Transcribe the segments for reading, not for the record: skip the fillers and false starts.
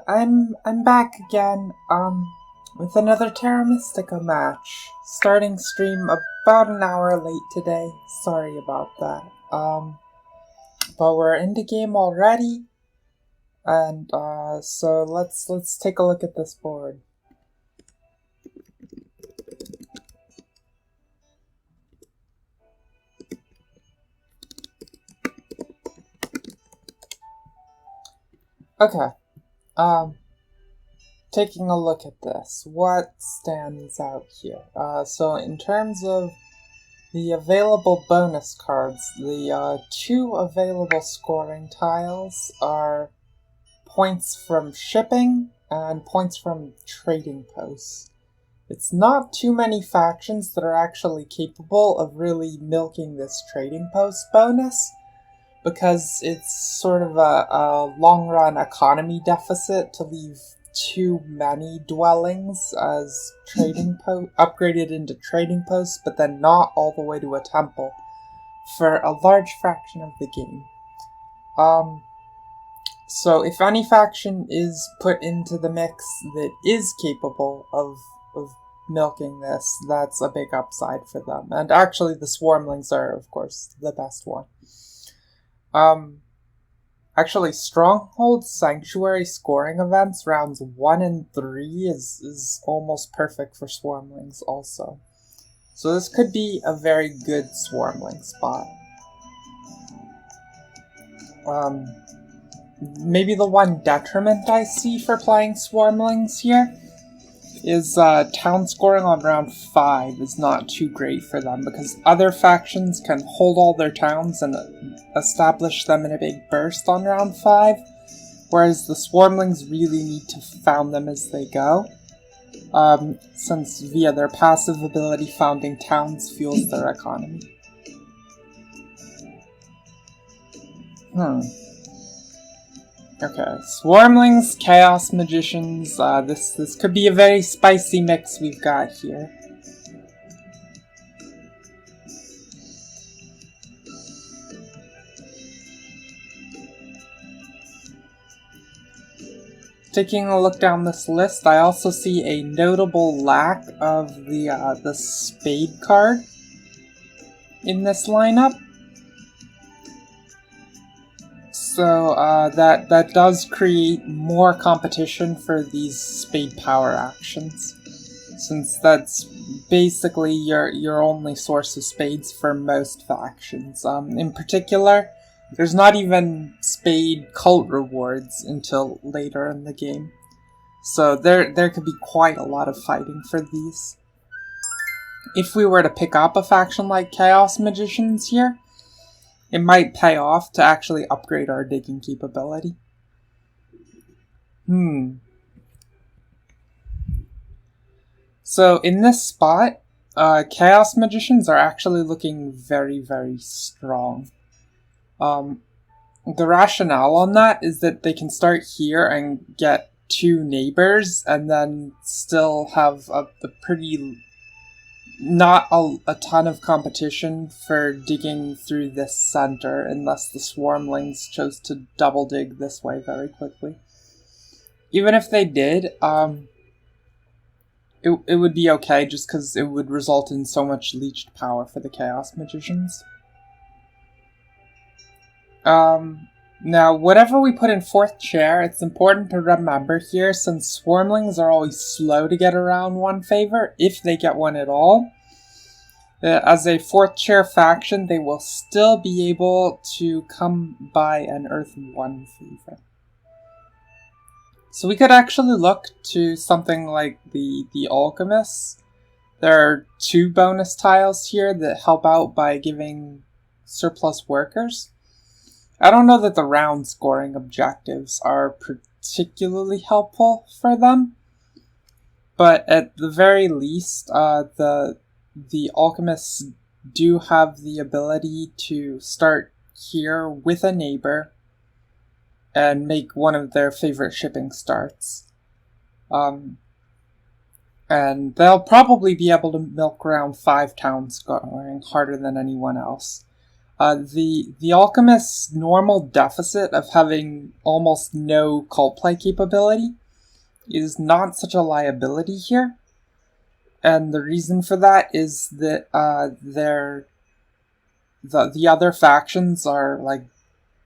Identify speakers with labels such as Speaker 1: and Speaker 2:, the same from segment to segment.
Speaker 1: I'm back again, with another Terra Mystica match. Starting stream about an hour late today. Sorry about that. But we're in the game already, and so let's take a look at this board. Okay. Taking a look at this, what stands out here? So in terms of the available bonus cards, the two available scoring tiles are points from shipping and points from trading posts. It's not too many factions that are actually capable of really milking this trading post bonus, because it's sort of a long-run economy deficit to leave too many dwellings as upgraded into trading posts, but then not all the way to a temple for a large fraction of the game. So if any faction is put into the mix that is capable of milking this, that's a big upside for them. And actually the Swarmlings are, of course, the best one. Actually, Stronghold Sanctuary scoring events, rounds 1 and 3, is almost perfect for Swarmlings also. So this could be a very good Swarmling spot. Maybe the one detriment I see for playing Swarmlings here is town scoring on round 5 is not too great for them, because other factions can hold all their towns and establish them in a big burst on round 5, whereas the Swarmlings really need to found them as they go, since via their passive ability founding towns fuels their economy. Okay, Swarmlings, Chaos Magicians, this could be a very spicy mix we've got here. Taking a look down this list, I also see a notable lack of the Spade card in this lineup. So that does create more competition for these Spade power actions, since that's basically your only source of spades for most factions. In particular, there's not even Spade cult rewards until later in the game, so there could be quite a lot of fighting for these. If we were to pick up a faction like Chaos Magicians here, it might pay off to actually upgrade our digging capability. So in this spot, Chaos Magicians are actually looking very, very strong. The rationale on that is that they can start here and get 2 neighbors, and then still have a pretty... not a ton of competition for digging through this center, unless the Swarmlings chose to double dig this way very quickly. Even if they did, it would be okay, just because it would result in so much leached power for the Chaos Magicians. Now, whatever we put in 4th chair, it's important to remember here, since Swarmlings are always slow to get around 1 favor, if they get one at all. As a 4th chair faction, they will still be able to come by an Earth 1 favor. So we could actually look to something like the Alchemists. There are 2 bonus tiles here that help out by giving surplus workers. I don't know that the round scoring objectives are particularly helpful for them, but at the very least, the Alchemists do have the ability to start here with a neighbor and make one of their favorite shipping starts. And they'll probably be able to milk around 5 towns scoring harder than anyone else. The Alchemist's normal deficit of having almost no cult play capability is not such a liability here. And the reason for that is that the other factions are like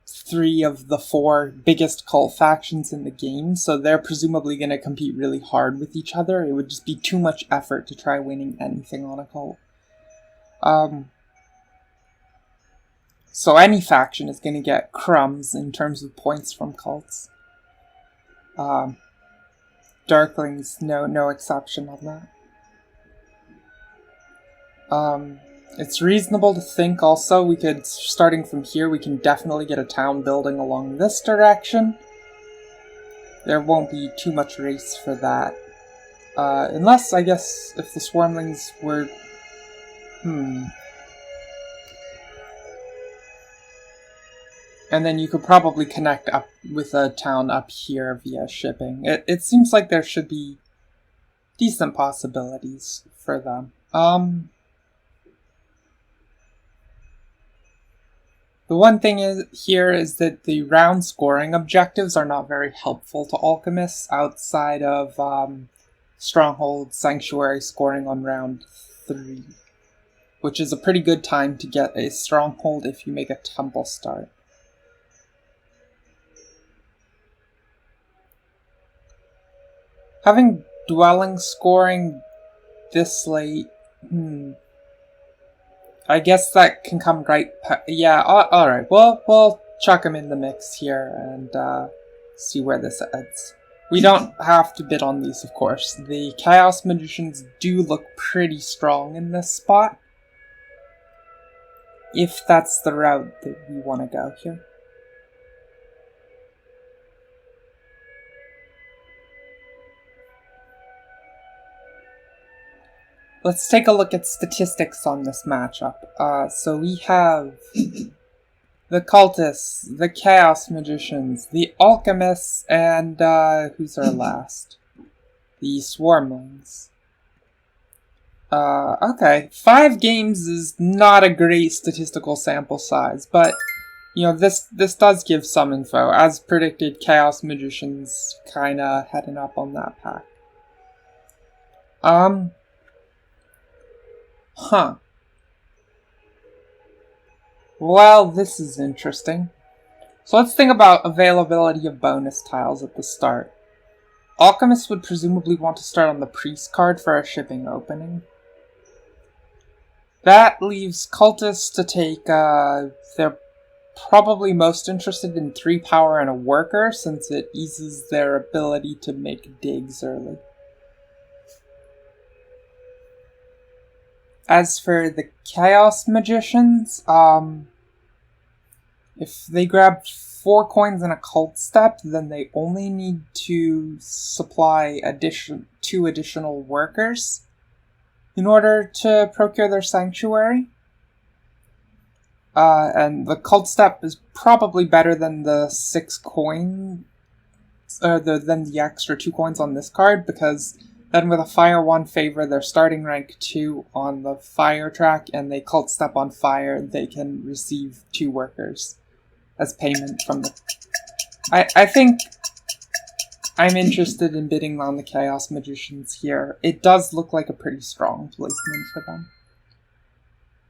Speaker 1: 3 of the 4 biggest cult factions in the game, so they're presumably going to compete really hard with each other. It would just be too much effort to try winning anything on a cult. So any faction is going to get crumbs in terms of points from cults. Darkling's no exception on that. It's reasonable to think also we could, starting from here, we can definitely get a town building along this direction. There won't be too much race for that. Unless, I guess, if the Swarmlings were... And then you could probably connect up with a town up here via shipping. It seems like there should be decent possibilities for them. The one thing here is that the round scoring objectives are not very helpful to Alchemists outside of Stronghold Sanctuary scoring on round 3, which is a pretty good time to get a Stronghold if you make a Temple start. Having dwelling scoring this late, I guess that can come right... yeah, alright. We'll chuck him in the mix here and see where this ends. We don't have to bid on these, of course. The Chaos Magicians do look pretty strong in this spot, if that's the route that we want to go here. Let's take a look at statistics on this matchup. So we have the Cultists, the Chaos Magicians, the Alchemists, and who's our last? The Swarmlings. Okay. 5 games is not a great statistical sample size, but, you know, this does give some info. As predicted, Chaos Magicians kinda heading up on that pack. Well, this is interesting. So let's think about availability of bonus tiles at the start. Alchemists would presumably want to start on the Priest card for a shipping opening. That leaves Cultists to take, they're probably most interested in 3 power and a worker, since it eases their ability to make digs early. As for the Chaos Magicians, if they grab 4 coins and a cult step, then they only need to supply 2 additional workers in order to procure their sanctuary. And the cult step is probably better than the 6 coin, than the extra 2 coins on this card, because then with a Fire 1 favor, they're starting rank 2 on the fire track, and they cult step on fire, they can receive 2 workers as payment from the... I think I'm interested in bidding on the Chaos Magicians here. It does look like a pretty strong placement for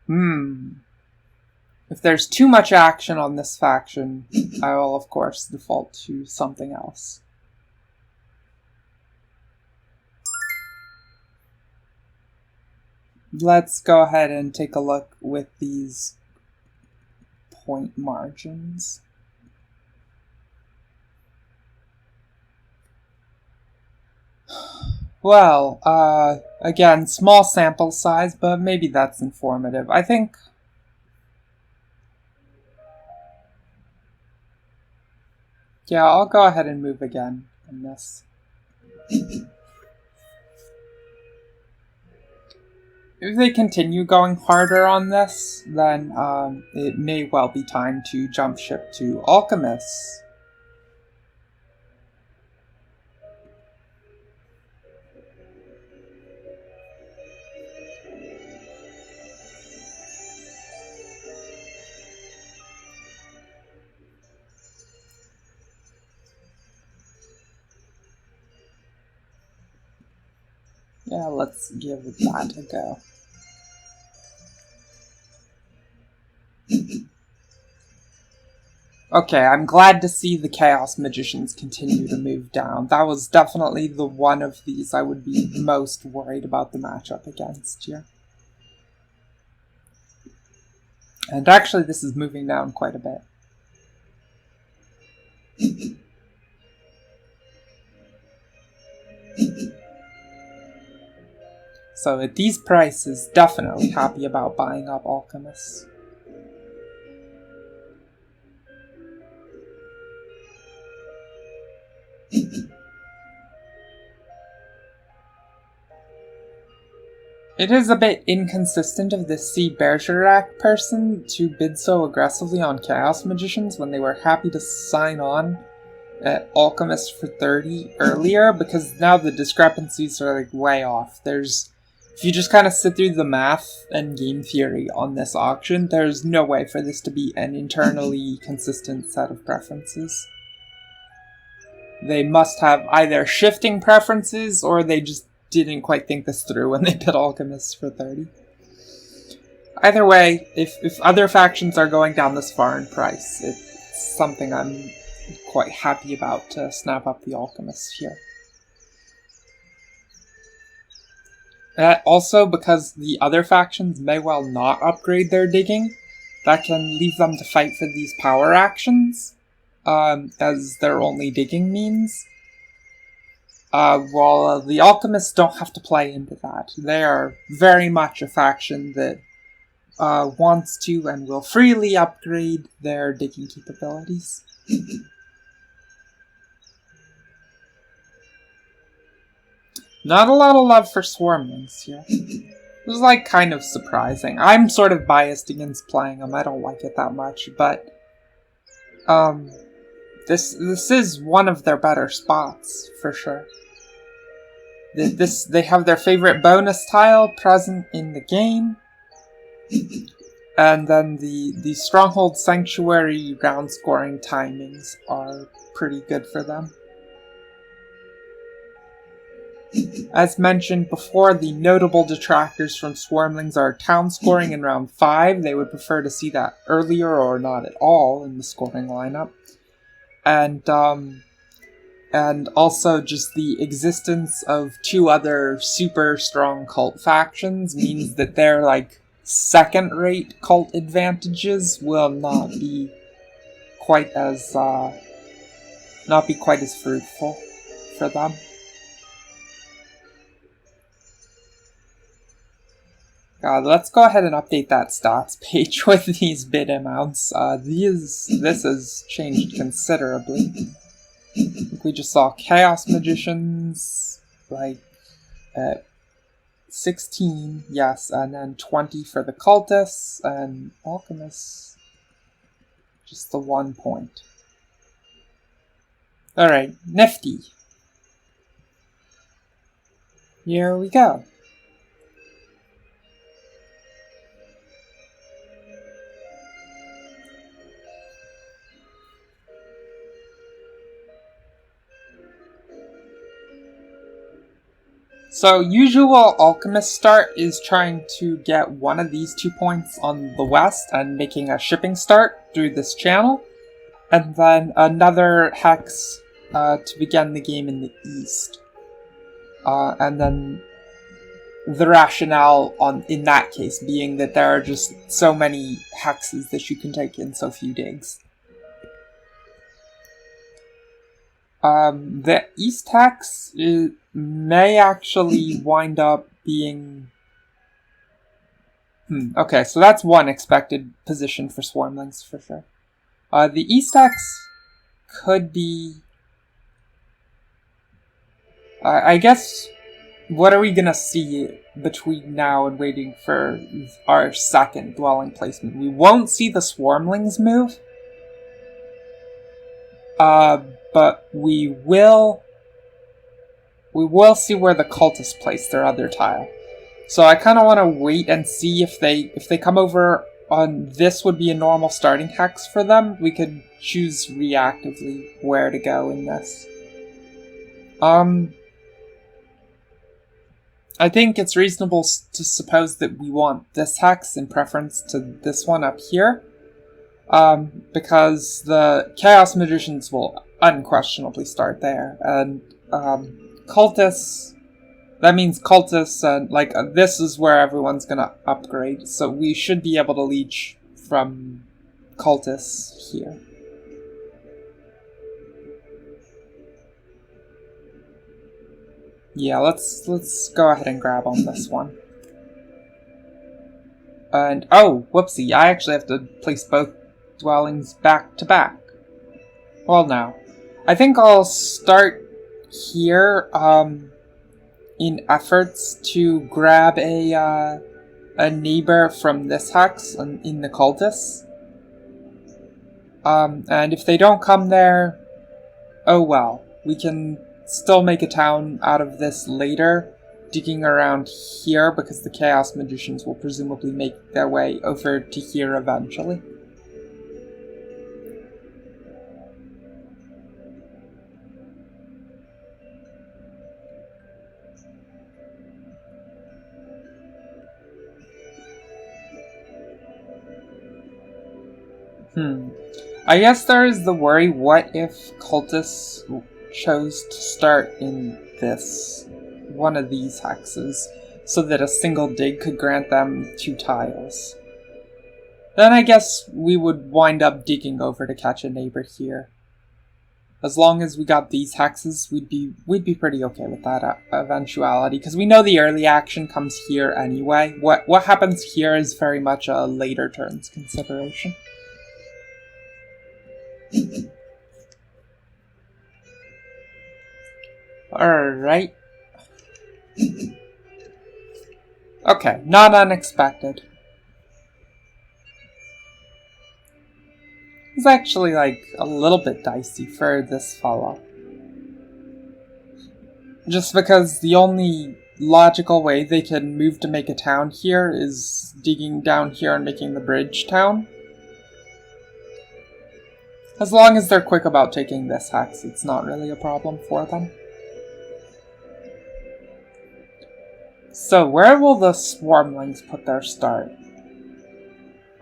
Speaker 1: them. If there's too much action on this faction, I will of course default to something else. Let's go ahead and take a look with these point margins. Well, again, small sample size, but maybe that's informative. I think... yeah, I'll go ahead and move again in this. If they continue going harder on this, then it may well be time to jump ship to Alchemists. Yeah, let's give that a go. Okay, I'm glad to see the Chaos Magicians continue to move down. That was definitely the one of these I would be most worried about the matchup against here. And actually, this is moving down quite a bit. So at these prices, definitely happy about buying up Alchemists. It is a bit inconsistent of this C. Bergerac person to bid so aggressively on Chaos Magicians when they were happy to sign on at Alchemist for 30 earlier, because now the discrepancies are like way off. If you just kind of sit through the math and game theory on this auction, there's no way for this to be an internally consistent set of preferences. They must have either shifting preferences or they just didn't quite think this through when they bid Alchemists for 30. Either way, if other factions are going down this far in price, it's something I'm quite happy about to snap up the Alchemists here. Also, because the other factions may well not upgrade their digging, that can leave them to fight for these power actions, as their only digging means. While the Alchemists don't have to play into that. They are very much a faction that wants to and will freely upgrade their digging capabilities. Not a lot of love for Swarmlings here. This is like kind of surprising. I'm sort of biased against playing them. I don't like it that much, but this is one of their better spots for sure. They have their favorite bonus tile present in the game, and then the Stronghold Sanctuary round scoring timings are pretty good for them. As mentioned before, the notable detractors from Swarmlings are town scoring in round 5. They would prefer to see that earlier or not at all in the scoring lineup. And also just the existence of 2 other super strong cult factions means that their like second-rate cult advantages will not be quite as fruitful for them. Let's go ahead and update that stats page with these bid amounts. This has changed considerably. I think we just saw Chaos Magicians, like, at 16, yes, and then 20 for the Cultists, and Alchemists, just the 1 point. Alright, nifty. Here we go. So, usual Alchemist start is trying to get one of these 2 points on the west and making a shipping start through this channel, and then another hex to begin the game in the east. And then the rationale in that case being that there are just so many hexes that you can take in so few digs. The east hex may actually wind up being... okay, so that's one expected position for Swarmlings for sure. The east hex could be... I guess, what are we gonna see between now and waiting for our second dwelling placement? We won't see the Swarmlings move. But we will see where the cultists place their other tile. So I kind of want to wait and see if they come over on this would be a normal starting hex for them. We could choose reactively where to go in this. I think it's reasonable to suppose that we want this hex in preference to this one up here. Because the Chaos Magicians will unquestionably start there, and cultists, that means cultists, and this is where everyone's gonna upgrade, so we should be able to leech from cultists here. Yeah, let's go ahead and grab on this one. And oh, whoopsie, I actually have to place both dwellings back to back. Well, no. I think I'll start here, in efforts to grab a neighbor from this hex in the cultists. And if they don't come there, oh well. We can still make a town out of this later, digging around here, because the Chaos Magicians will presumably make their way over to here eventually. I guess there is the worry, what if cultists chose to start in one of these hexes, so that a single dig could grant them 2 tiles. Then I guess we would wind up digging over to catch a neighbor here. As long as we got these hexes, we'd be pretty okay with that eventuality, because we know the early action comes here anyway. What happens here is very much a later turn's consideration. Alright. Okay, not unexpected. It's actually, a little bit dicey for this fellow. Just because the only logical way they can move to make a town here is digging down here and making the bridge town. As long as they're quick about taking this hex, it's not really a problem for them. So, where will the Swarmlings put their start?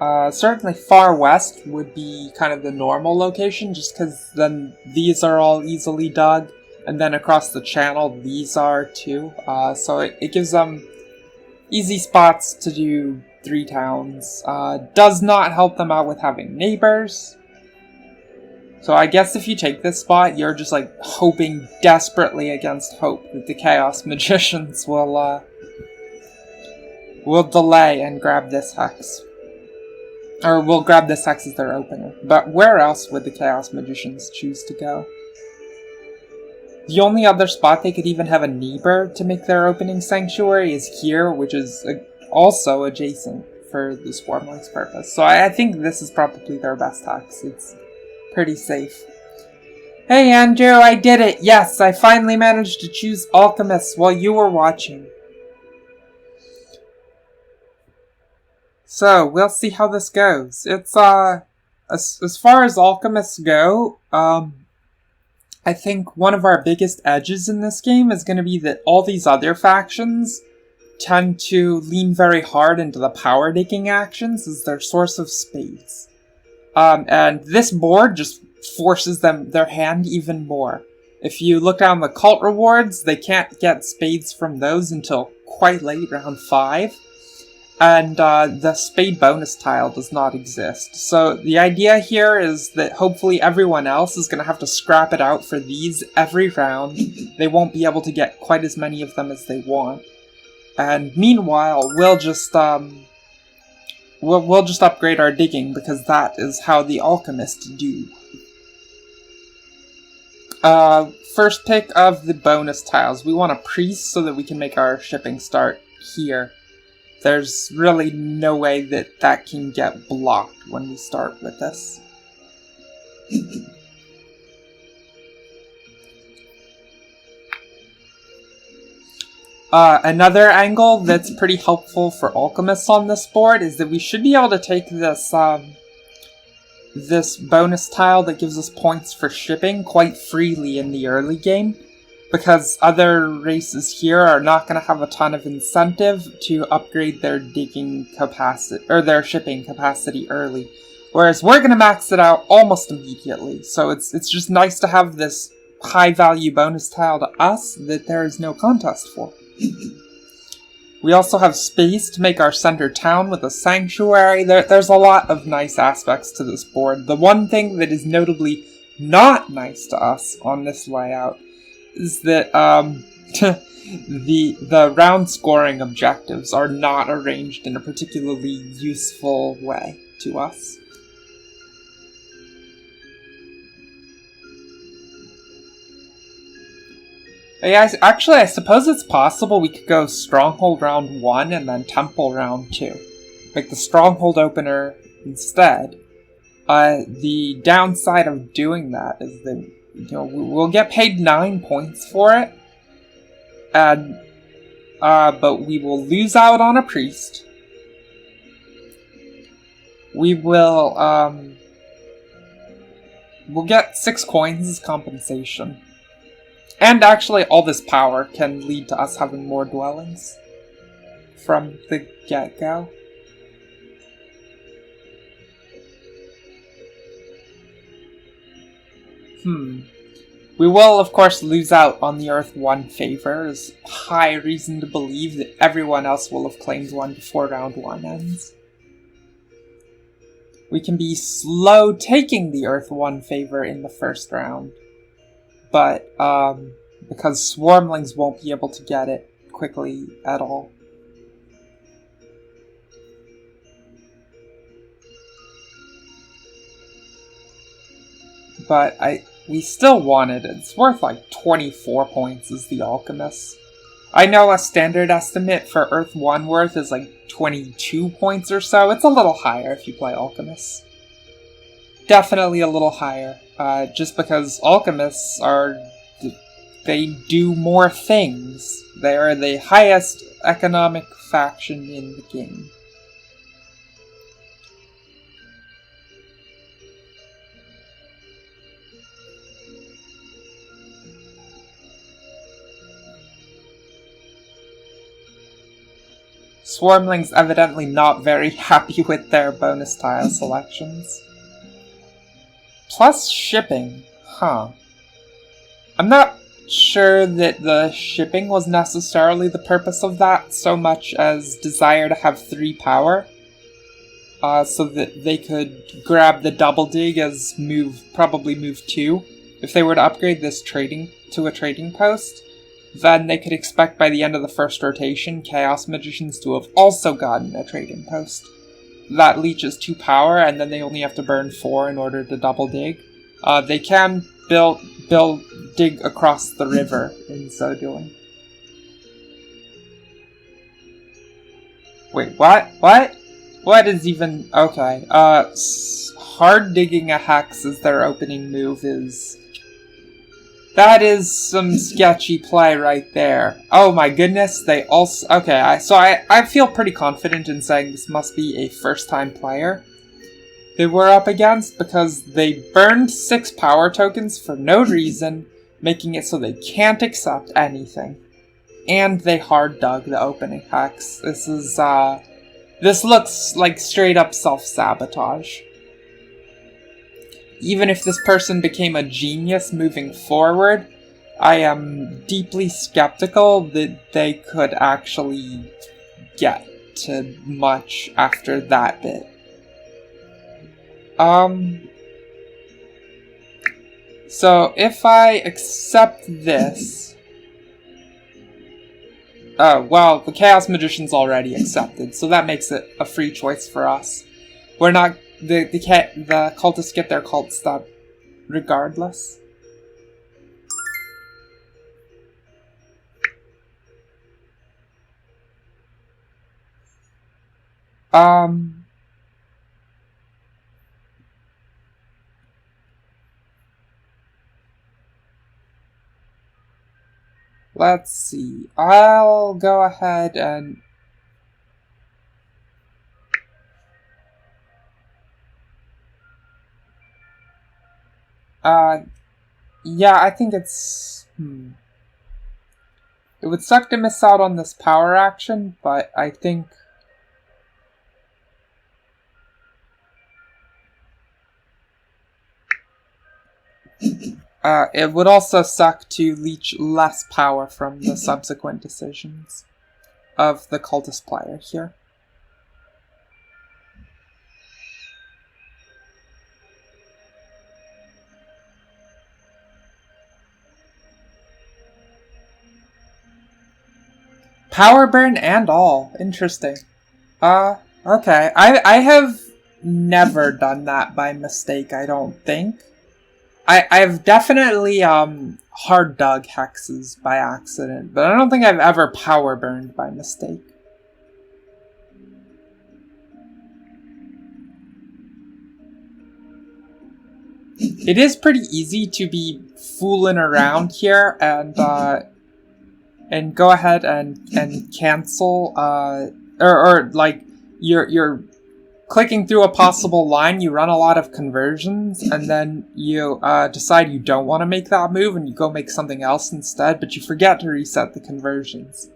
Speaker 1: Certainly far west would be kind of the normal location, just because then these are all easily dug, and then across the channel these are too. So it gives them easy spots to do 3 towns. Does not help them out with having neighbors. So I guess if you take this spot, you're just hoping desperately against hope that the Chaos Magicians will delay and grab this hex. Or will grab this hex as their opener. But where else would the Chaos Magicians choose to go? The only other spot they could even have a neighbor to make their opening sanctuary is here, which is also adjacent for the Swarmling's purpose. So I think this is probably their best hex. It's pretty safe. Hey Andrew, I did it! Yes, I finally managed to choose Alchemists while you were watching. So, we'll see how this goes. It's, as far as Alchemists go, I think one of our biggest edges in this game is going to be that all these other factions tend to lean very hard into the power digging actions as their source of spades. And this board just forces their hand even more. If you look down the cult rewards, they can't get spades from those until quite late, round 5. And the spade bonus tile does not exist. So the idea here is that hopefully everyone else is going to have to scrap it out for these every round. They won't be able to get quite as many of them as they want. And meanwhile, we'll just upgrade our digging, because that is how the Alchemists do. First pick of the bonus tiles. We want a priest so that we can make our shipping start here. There's really no way that can get blocked when we start with this. Another angle that's pretty helpful for Alchemists on this board is that we should be able to take this, this bonus tile that gives us points for shipping quite freely in the early game. because other races here are not going to have a ton of incentive to upgrade their digging capacity, or their shipping capacity early. Whereas we're going to max it out almost immediately, so it's just nice to have this high-value bonus tile to us that there is no contest for. We also have space to make our center town with a sanctuary. There's a lot of nice aspects to this board. The one thing that is notably not nice to us on this layout is that the round scoring objectives are not arranged in a particularly useful way to us. Yeah, actually, I suppose it's possible we could go Stronghold round 1 and then Temple round 2. Like the Stronghold opener instead. The downside of doing that is that, we'll get paid 9 points for it. And, but we will lose out on a priest. We will, we'll get 6 coins as compensation. And actually, all this power can lead to us having more dwellings from the get-go. We will, of course, lose out on the Earth 1 favor. There's high reason to believe that everyone else will have claimed one before round 1 ends. We can be slow taking the Earth 1 favor in the first round. But, because Swarmlings won't be able to get it quickly at all. But we still want it. It's worth like 24 points as the Alchemists. I know a standard estimate for Earth 1 worth is like 22 points or so. It's a little higher if you play Alchemists. Definitely a little higher. Just because Alchemists they do more things. They are the highest economic faction in the game. Swarmlings evidently not very happy with their bonus tile selections. Plus shipping, huh. I'm not sure that the shipping was necessarily the purpose of that so much as desire to have 3 power. So that they could grab the double dig as probably move 2. If they were to upgrade this to a trading post, then they could expect by the end of the first rotation Chaos Magicians to have also gotten a trading post. That leeches 2 power, and then they only have to burn 4 in order to double dig. They can dig across the river in so doing. Wait, what? What? What is even... Okay, hard digging a hex as their opening move is... That is some sketchy play right there. Oh my goodness, they also... Okay, I feel pretty confident in saying this must be a first-time player they were up against, because they burned 6 power tokens for no reason, making it so they can't accept anything. And they hard dug the opening hex. This looks like straight up self-sabotage. Even if this person became a genius moving forward, I am deeply skeptical that they could actually get to much after that bit. So if I accept this... Oh, well, the Chaos Magician's already accepted, so that makes it a free choice for us. We're not... The cultists get their cult stop regardless. Let's see. I'll go ahead and... Yeah, I think it's... It would suck to miss out on this power action, but I think... it would also suck to leech less power from the subsequent decisions of the cultist player here. Power burn and all. Interesting. Okay. I have never done that by mistake, I don't think. I've definitely, hard dug hexes by accident, but I don't think I've ever power burned by mistake. It is pretty easy to be fooling around here and go ahead and cancel, or like, you're clicking through a possible line, you run a lot of conversions, and then you decide you don't want to make that move, and you go make something else instead, but you forget to reset the conversions.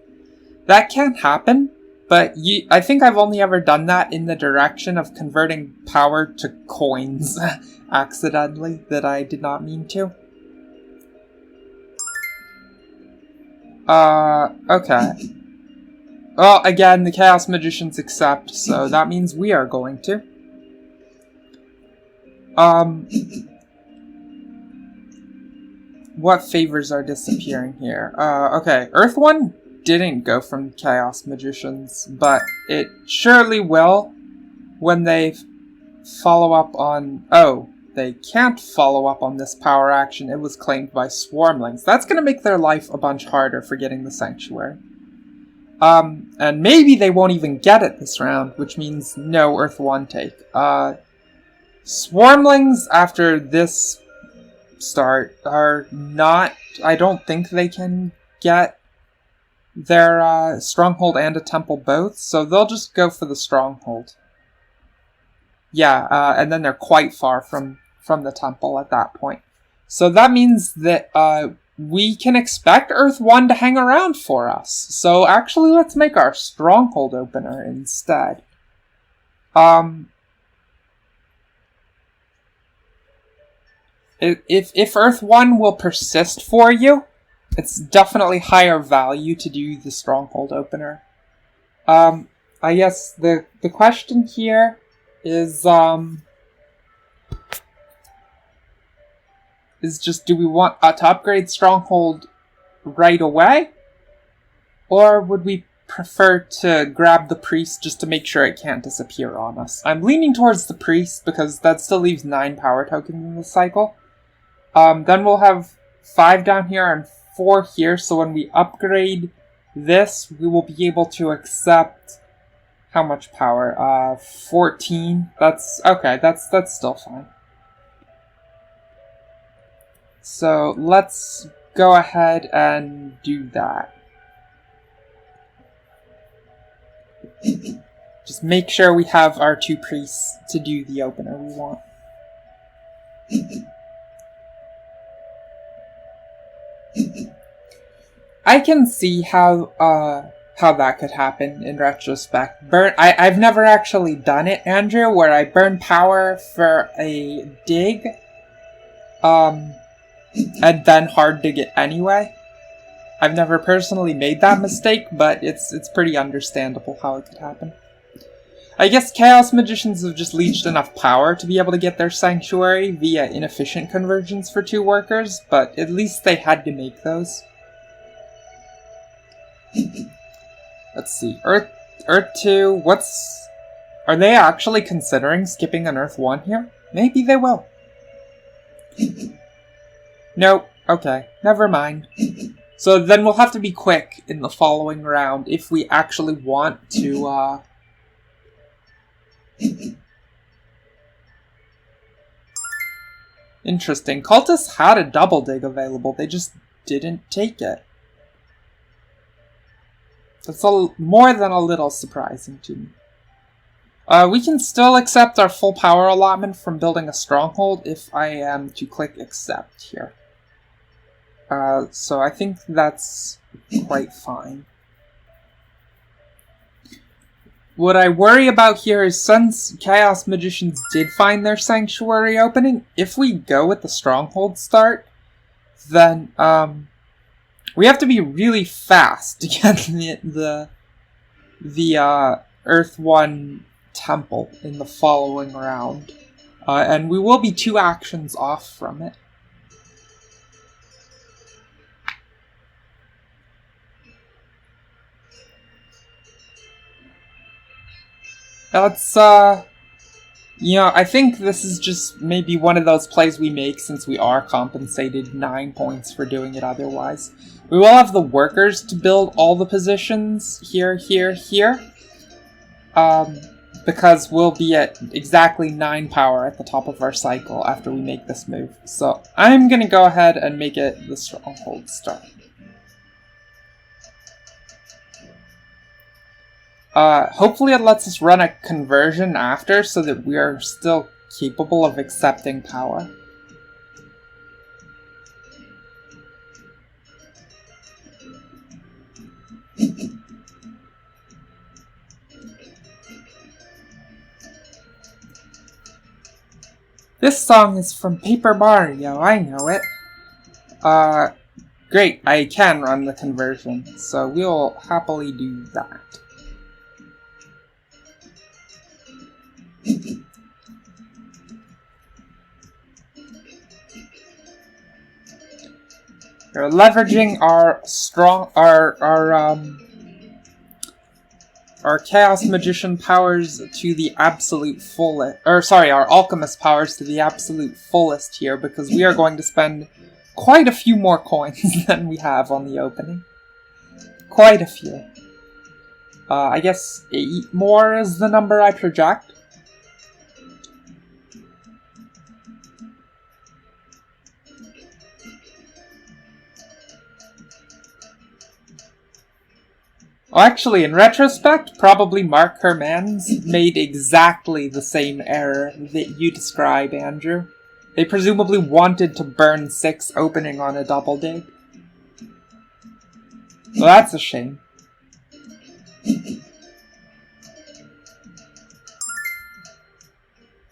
Speaker 1: That can happen, but I think I've only ever done that in the direction of converting power to coins accidentally, that I did not mean to. Okay. Well, again, the Chaos Magicians accept, so that means we are going to. What favors are disappearing here? Okay, Earth 1 didn't go from Chaos Magicians, but it surely will when they follow up on... Oh, they can't follow up on this power action. It was claimed by Swarmlings. That's gonna make their life a bunch harder for getting the Sanctuary. And maybe they won't even get it this round, which means no Earth 1 take. Swarmlings, after this start, are not... I don't think they can get their Stronghold and a Temple both, so they'll just go for the Stronghold. Yeah, and then they're quite far from the Temple at that point. So that means that, we can expect Earth 1 to hang around for us. So actually, let's make our Stronghold opener instead. If Earth 1 will persist for you, it's definitely higher value to do the Stronghold opener. I guess the question here is just, do we want to upgrade Stronghold right away? Or would we prefer to grab the Priest just to make sure it can't disappear on us? I'm leaning towards the Priest because that still leaves 9 power tokens in the cycle. Then we'll have 5 down here and 4 here, so when we upgrade this, we will be able to accept... How much power? 14. That's... Okay, that's still fine. So let's go ahead and do that. Just make sure we have our 2 priests to do the opener we want. I can see how that could happen in retrospect. I've never actually done it, Andrew, where I burn power for a dig. And then hard dig it anyway. I've never personally made that mistake, but it's pretty understandable how it could happen. I guess Chaos Magicians have just leached enough power to be able to get their Sanctuary via inefficient conversions for 2 workers, but at least they had to make those. Let's see. Earth 2, are they actually considering skipping an Earth 1 here? Maybe they will. Nope. Okay. Never mind. So then we'll have to be quick in the following round if we actually want to, Interesting. Cultists had a double dig available. They just didn't take it. That's more than a little surprising to me. We can still accept our full power allotment from building a stronghold if I am to click accept here. So I think that's quite fine. What I worry about here is since Chaos Magicians did find their sanctuary opening, if we go with the Stronghold start, then we have to be really fast to get the Earth 1 temple in the following round. And we will be 2 actions off from it. Let's, I think this is just maybe one of those plays we make since we are compensated 9 points for doing it otherwise. We will have the workers to build all the positions here, because we'll be at exactly 9 power at the top of our cycle after we make this move. So I'm gonna go ahead and make it the Stronghold start. Hopefully it lets us run a conversion after so that we are still capable of accepting power. This song is from Paper Mario, I know it. Great, I can run the conversion, so we'll happily do that. We're leveraging our Chaos Magician powers to the absolute fullest, our Alchemist powers to the absolute fullest here, because we are going to spend quite a few more coins than we have on the opening. Quite a few. I guess 8 more is the number I project. Well, actually, in retrospect, probably Mark Hermans made exactly the same error that you describe, Andrew. They presumably wanted to burn 6 opening on a double dig. Well, that's a shame.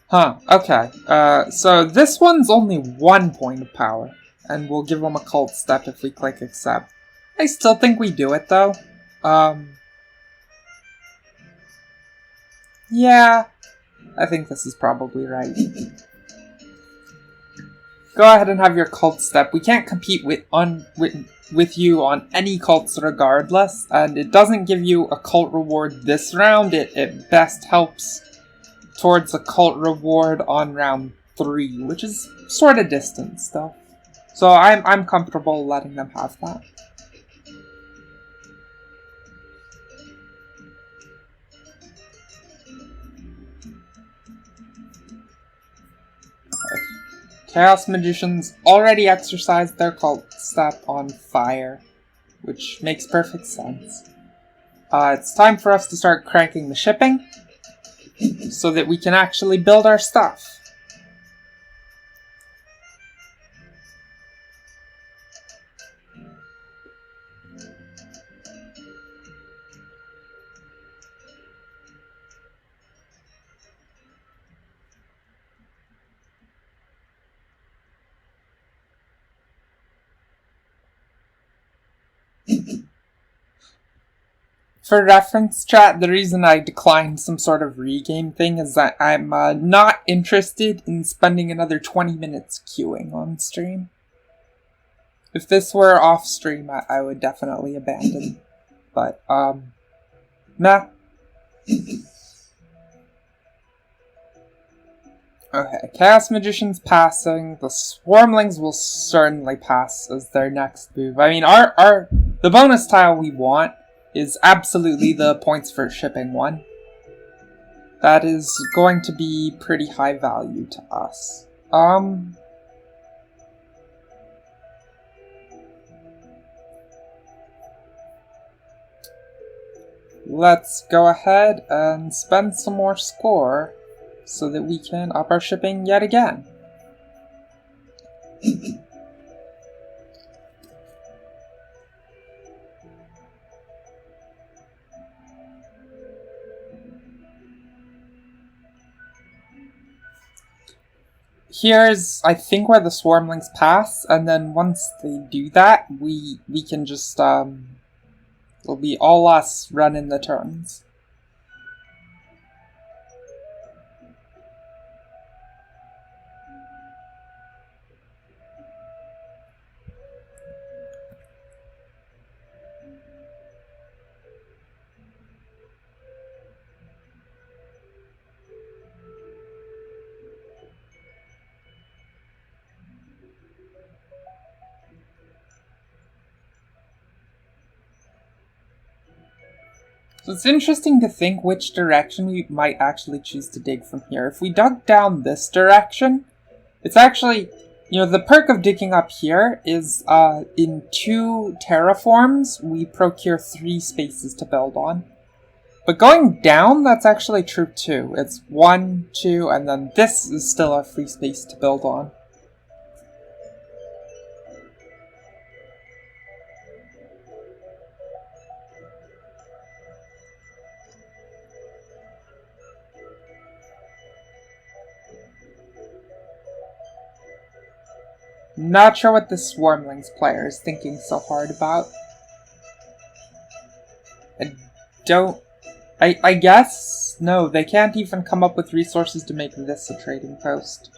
Speaker 1: Huh, okay. So this one's only 1 point of power, and we'll give them a cult step if we click accept. I still think we do it, though. Yeah, I think this is probably right. Go ahead and have your cult step. We can't compete with you on any cults regardless, and it doesn't give you a cult reward this round. It best helps towards a cult reward on round 3, which is sort of distant stuff. So I'm comfortable letting them have that. Chaos Magicians already exercised their cult step on fire, which makes perfect sense. It's time for us to start cranking the shipping, so that we can actually build our stuff. For reference, chat, the reason I declined some sort of regame thing is that I'm not interested in spending another 20 minutes queuing on stream. If this were off stream, I would definitely abandon. But, nah. Okay, Chaos Magician's passing. The Swarmlings will certainly pass as their next move. I mean, the bonus tile we want is absolutely the points for shipping one. That is going to be pretty high value to us. Let's go ahead and spend some more score so that we can up our shipping yet again. here's, I think, where the swarmlings pass, and then once they do that, we can just, it'll be all us running the turns. So it's interesting to think which direction we might actually choose to dig from here. If we dug down this direction, it's actually, the perk of digging up here is in 2 terraforms, we procure 3 spaces to build on. But going down, that's actually true too. It's 1, 2, and then this is still a free space to build on. Not sure what the Swarmlings player is thinking so hard about. I guess? No, they can't even come up with resources to make this a trading post.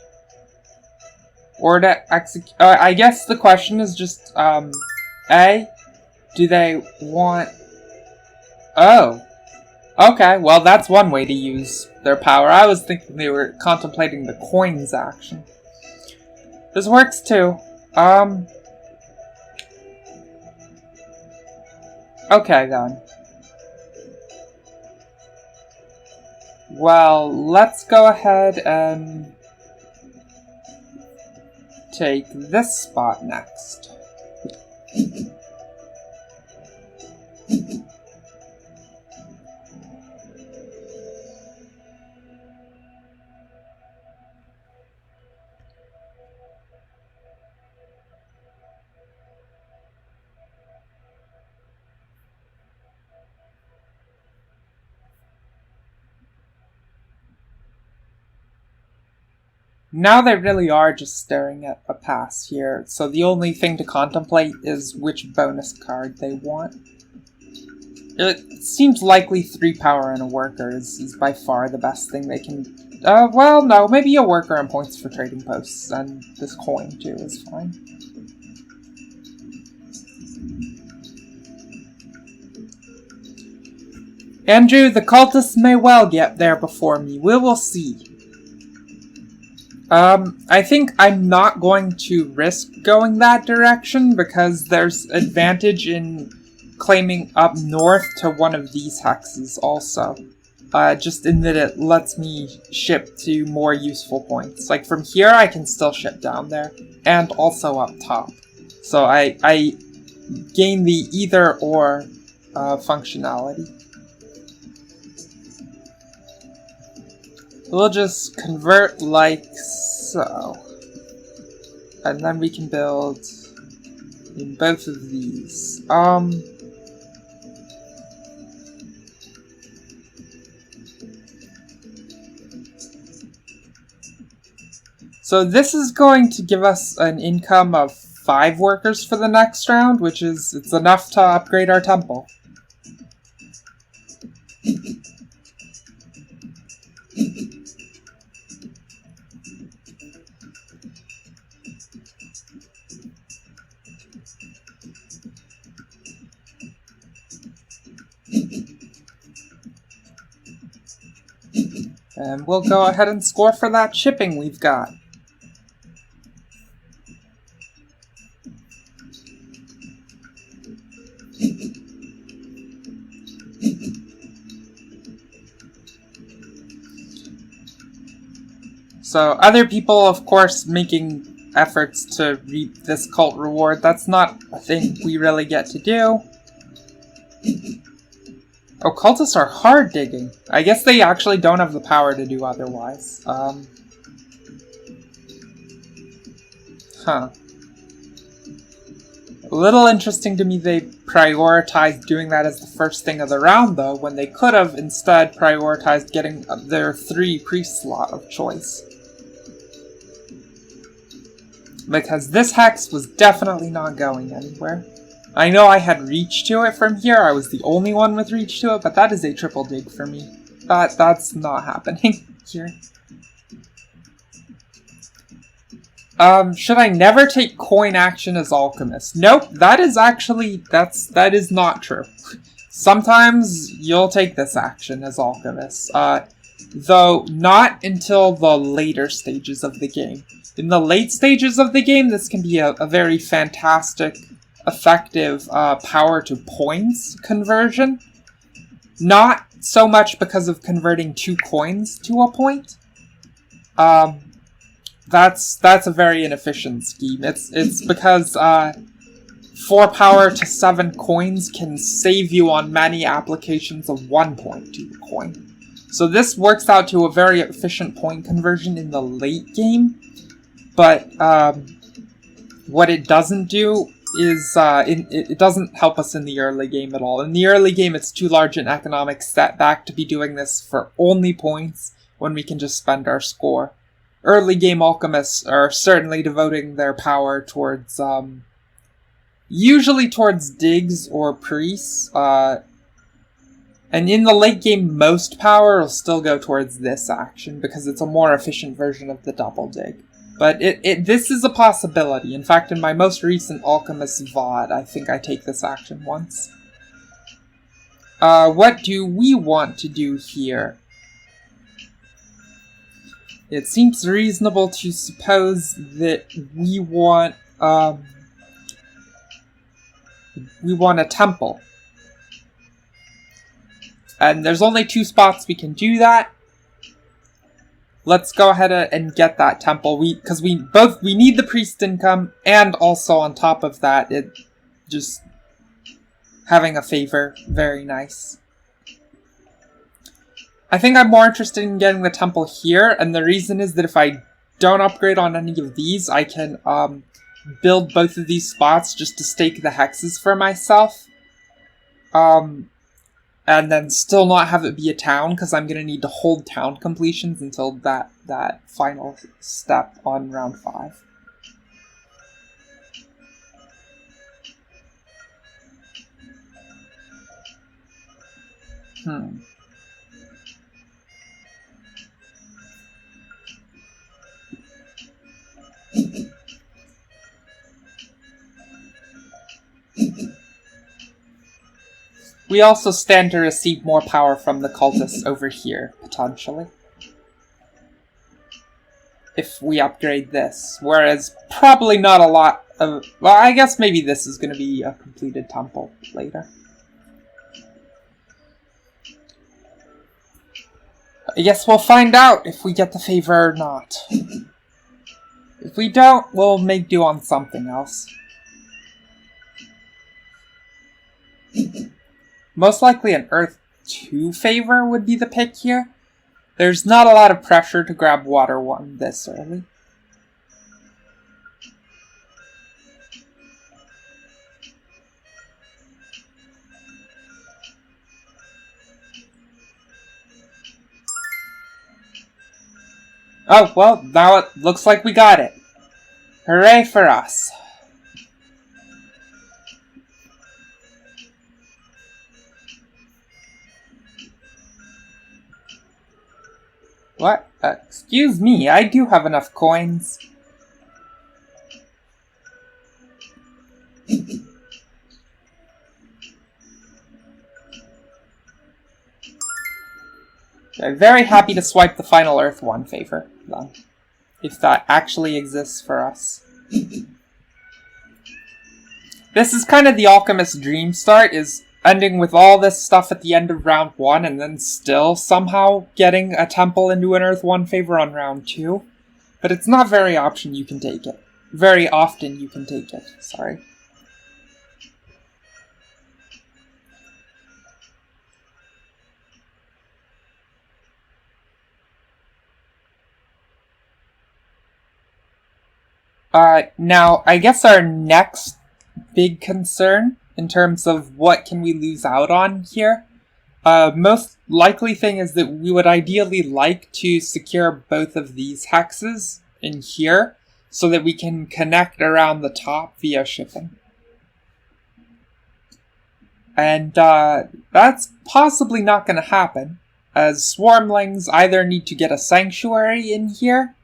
Speaker 1: Or to execute... I guess the question is just, A, do they want... Oh. Okay, well that's one way to use their power. I was thinking they were contemplating the coins action. This works too. Okay then. Well, let's go ahead and take this spot next. Now they really are just staring at a pass here, so the only thing to contemplate is which bonus card they want. It seems likely 3 power and a worker is by far the best thing they can... well, no, maybe a worker and points for trading posts, and this coin too is fine. Andrew, the cultists may well get there before me. We will see. I think I'm not going to risk going that direction because there's advantage in claiming up north to one of these hexes also. Just in that it lets me ship to more useful points. Like from here I can still ship down there, and also up top. So I gain the either or functionality. We'll just convert like so. And then we can build in both of these. So this is going to give us an income of 5 workers for the next round, which is, it's enough to upgrade our temple. And we'll go ahead and score for that shipping we've got. So other people, of course, making efforts to reap this cult reward. That's not a thing we really get to do. Oh, cultists are hard digging. I guess they actually don't have the power to do otherwise. Huh. A little interesting to me they prioritized doing that as the first thing of the round, though, when they could have instead prioritized getting their 3 priest slot of choice. because this hex was definitely not going anywhere. I know I had reach to it from here, I was the only one with reach to it, but that is a triple dig for me. That's not happening here. Should I never take coin action as Alchemist? Nope, that is not true. Sometimes you'll take this action as Alchemist, though not until the later stages of the game. In the late stages of the game, this can be a very fantastic, effective power to points conversion. Not so much because of converting 2 coins to a point. That's a very inefficient scheme. It's because 4 power to 7 coins can save you on many applications of 1 point to a coin. So this works out to a very efficient point conversion in the late game, but what it doesn't do is it doesn't help us in the early game at all. In the early game, it's too large an economic setback to be doing this for only points when we can just spend our score. Early game alchemists are certainly devoting their power towards, usually towards digs or priests, and in the late game, most power will still go towards this action because it's a more efficient version of the double dig. But this is a possibility. In fact, in my most recent Alchemist VOD, I think I take this action once. What do we want to do here? It seems reasonable to suppose that we want a temple. And there's only 2 spots we can do that. Let's go ahead and get that temple. Because we need the priest income, and also on top of that, it just having a favor, very nice. I think I'm more interested in getting the temple here, and the reason is that if I don't upgrade on any of these, I can build both of these spots just to stake the hexes for myself. And then still not have it be a town, because I'm going to need to hold town completions until that final step on round 5. We also stand to receive more power from the cultists over here, potentially. If we upgrade this. Whereas, probably not a lot of... Well, I guess maybe this is going to be a completed temple later. I guess we'll find out if we get the favor or not. If we don't, we'll make do on something else. Most likely an Earth 2 favor would be the pick here. There's not a lot of pressure to grab Water 1 this early. Oh, well, now it looks like we got it. Hooray for us. What? Excuse me, I do have enough coins. I'm very happy to swipe the final Earth 1 favor, then. If that actually exists for us. This is kind of the Alchemist dream start, is ending with all this stuff at the end of round 1 and then still somehow getting a temple into an Earth 1 favor on round 2. But it's not very often you can take it. Very often you can take it, sorry. Now, I guess our next big concern in terms of what can we lose out on here, most likely thing is that we would ideally like to secure both of these hexes in here, so that we can connect around the top via shipping. And that's possibly not going to happen, as swarmlings either need to get a sanctuary in here,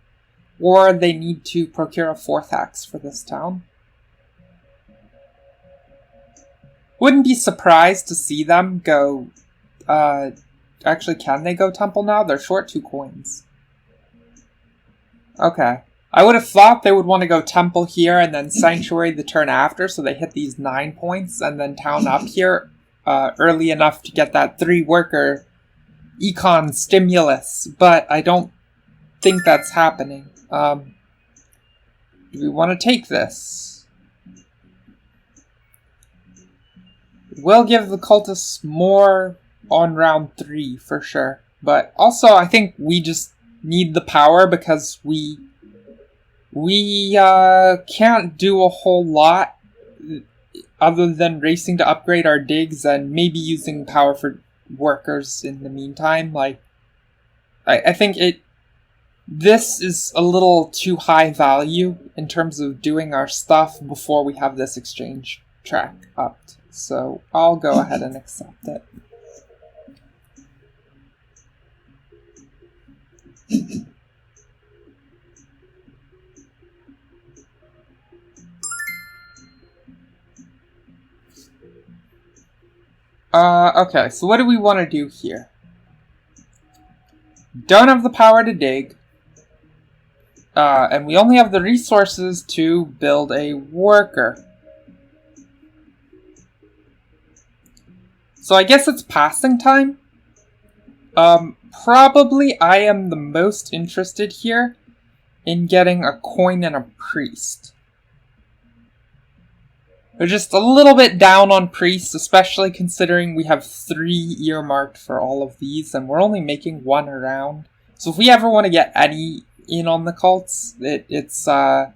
Speaker 1: or they need to procure a 4th axe for this town. Wouldn't be surprised to see them go... actually, can they go temple now? They're short 2 coins. Okay. I would have thought they would want to go temple here and then sanctuary the turn after, so they hit these 9 points, and then town up here early enough to get that 3-worker econ stimulus. But I don't think that's happening. Do we want to take this? We'll give the cultists more on round 3 for sure. But also, I think we just need the power because we can't do a whole lot other than racing to upgrade our digs and maybe using power for workers in the meantime. Like, I think this is a little too high value in terms of doing our stuff before we have this exchange track upped. So I'll go ahead and accept it. Okay, so what do we want to do here? Don't have the power to dig. And we only have the resources to build a worker. So I guess it's passing time. Probably I am the most interested here in getting a coin and a priest. We're just a little bit down on priests, especially considering we have 3 earmarked for all of these, and we're only making 1 around. So if we ever want to get any in on the cults, it's gonna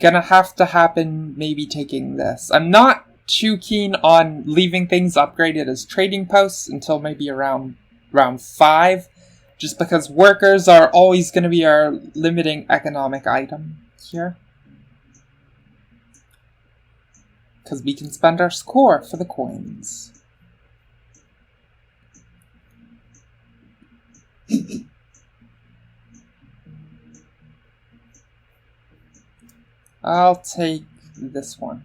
Speaker 1: have to happen maybe taking this. I'm not too keen on leaving things upgraded as trading posts until maybe around round 5, just because workers are always going to be our limiting economic item here. Because we can spend our score for the coins. I'll take this one.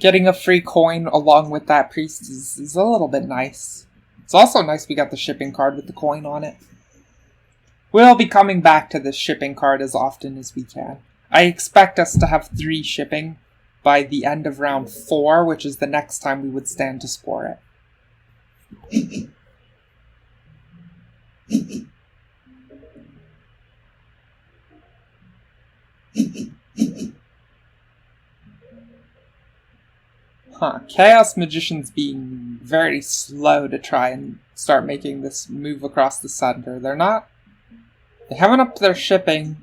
Speaker 1: Getting a free coin along with that priest is a little bit nice. It's also nice we got the shipping card with the coin on it. We'll be coming back to this shipping card as often as we can. I expect us to have 3 shipping by the end of round 4, which is the next time we would stand to score it. Chaos Magician's being very slow to try and start making this move across the center. They haven't upped their shipping.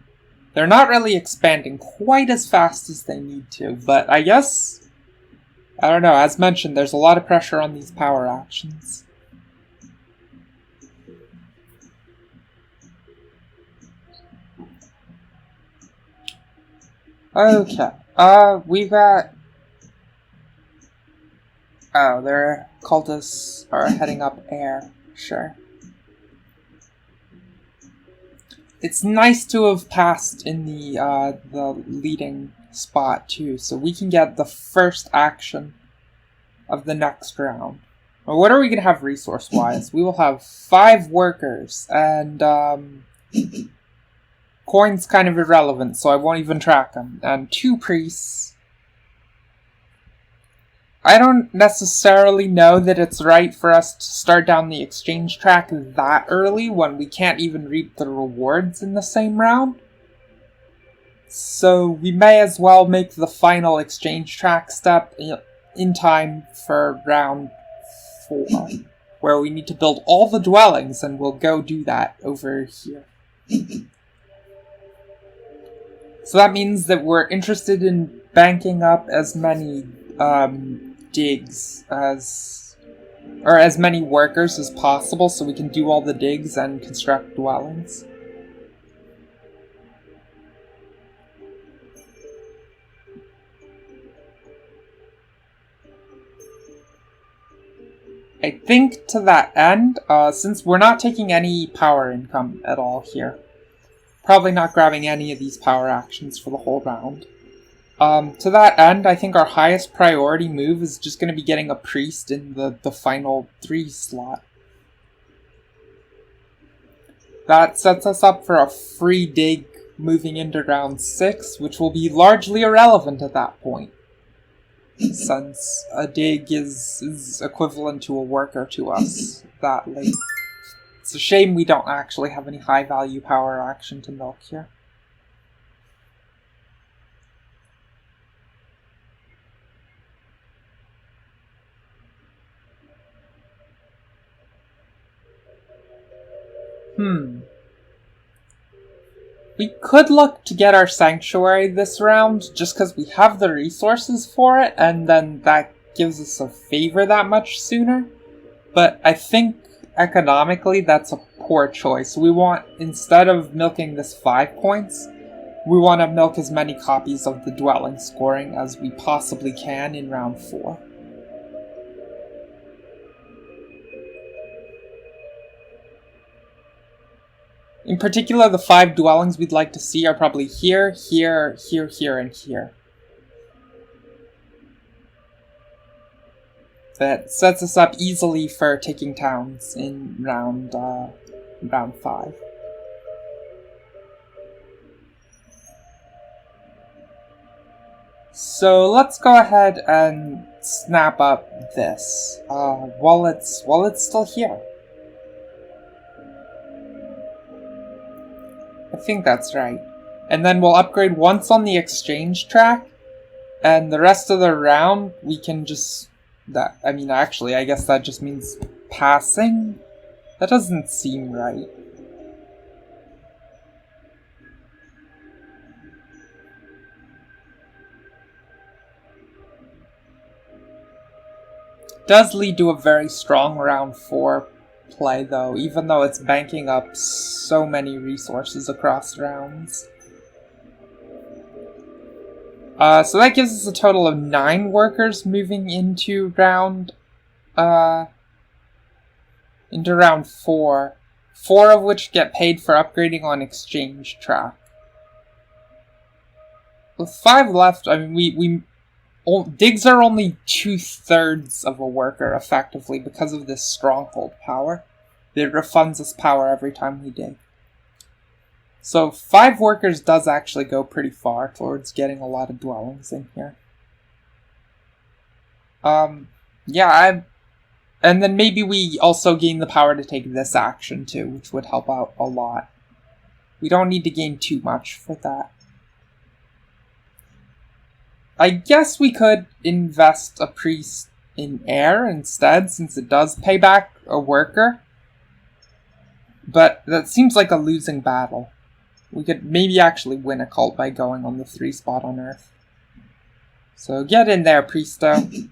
Speaker 1: They're not really expanding quite as fast as they need to, but I guess, I don't know, as mentioned, there's a lot of pressure on these power actions. Okay, we've got... Oh, their cultists are heading up air, sure. It's nice to have passed in the leading spot too, so we can get the first action of the next round. Well, what are we gonna have resource-wise? We will have 5 workers, and coin's kind of irrelevant, so I won't even track them. And 2 priests. I don't necessarily know that it's right for us to start down the exchange track that early when we can't even reap the rewards in the same round. So we may as well make the final exchange track step in time for round 4, where we need to build all the dwellings, and we'll go do that over here. So that means that we're interested in banking up as many digs or as many workers as possible so we can do all the digs and construct dwellings. I think to that end, since we're not taking any power income at all here, probably not grabbing any of these power actions for the whole round. To that end, I think our highest priority move is just going to be getting a priest in the final 3 slot. That sets us up for a free dig moving into round 6, which will be largely irrelevant at that point, since a dig is equivalent to a worker to us that late. It's a shame we don't actually have any high value power action to milk here. We could look to get our sanctuary this round, just because we have the resources for it, and then that gives us a favor that much sooner. But I think economically that's a poor choice. We want, instead of milking this 5 points, we want to milk as many copies of the dwelling scoring as we possibly can in round 4. In particular, the 5 dwellings we'd like to see are probably here, here, here, here, and here. That sets us up easily for taking towns in round 5. So let's go ahead and snap up this while it's still here. I think that's right. And then we'll upgrade once on the exchange track, and the rest of the round we can just... actually, I guess that just means passing? That doesn't seem right. Does lead to a very strong round 4 play, though, even though it's banking up so many resources across rounds. So that gives us a total of 9 workers moving into round 4. 4 of which get paid for upgrading on exchange track. With 5 left, digs are only 2/3 of a worker, effectively, because of this stronghold power. It refunds us power every time we dig. So 5 workers does actually go pretty far towards getting a lot of dwellings in here. And then maybe we also gain the power to take this action too, which would help out a lot. We don't need to gain too much for that. I guess we could invest a priest in air instead, since it does pay back a worker. But that seems like a losing battle. We could maybe actually win a cult by going on the 3 spot on Earth. So get in there, Priesto.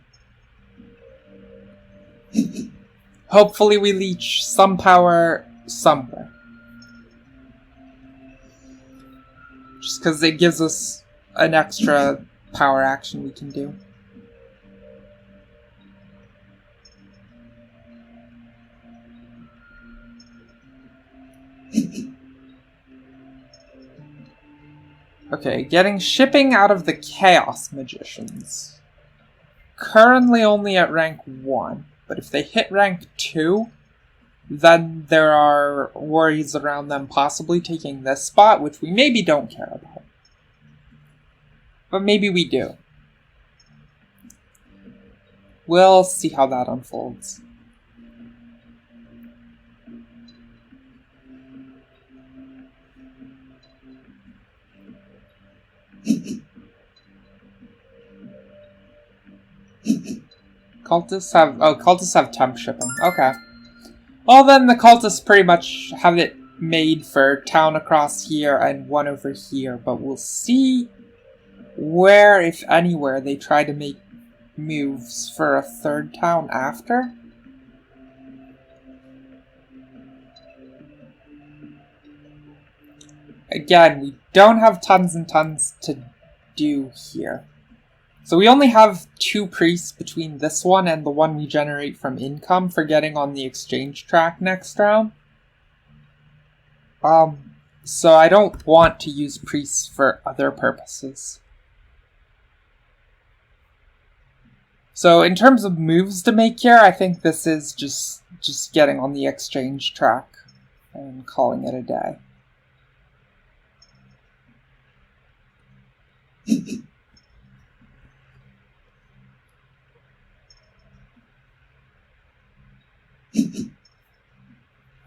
Speaker 1: Hopefully we leech some power somewhere. Just because it gives us an extra power action we can do. Okay, getting shipping out of the Chaos Magicians. Currently only at rank 1, but if they hit rank 2, then there are worries around them possibly taking this spot, which we maybe don't care about. But maybe we do. We'll see how that unfolds. Cultists have temp shipping. Okay. Well then the cultists pretty much have it made for town across here and one over here, but we'll see where, if anywhere, they try to make moves for a 3rd town after. Again, we don't have tons and tons to do here. So we only have 2 priests between this one and the one we generate from income for getting on the exchange track next round. So I don't want to use priests for other purposes. So in terms of moves to make here, I think this is just getting on the exchange track and calling it a day.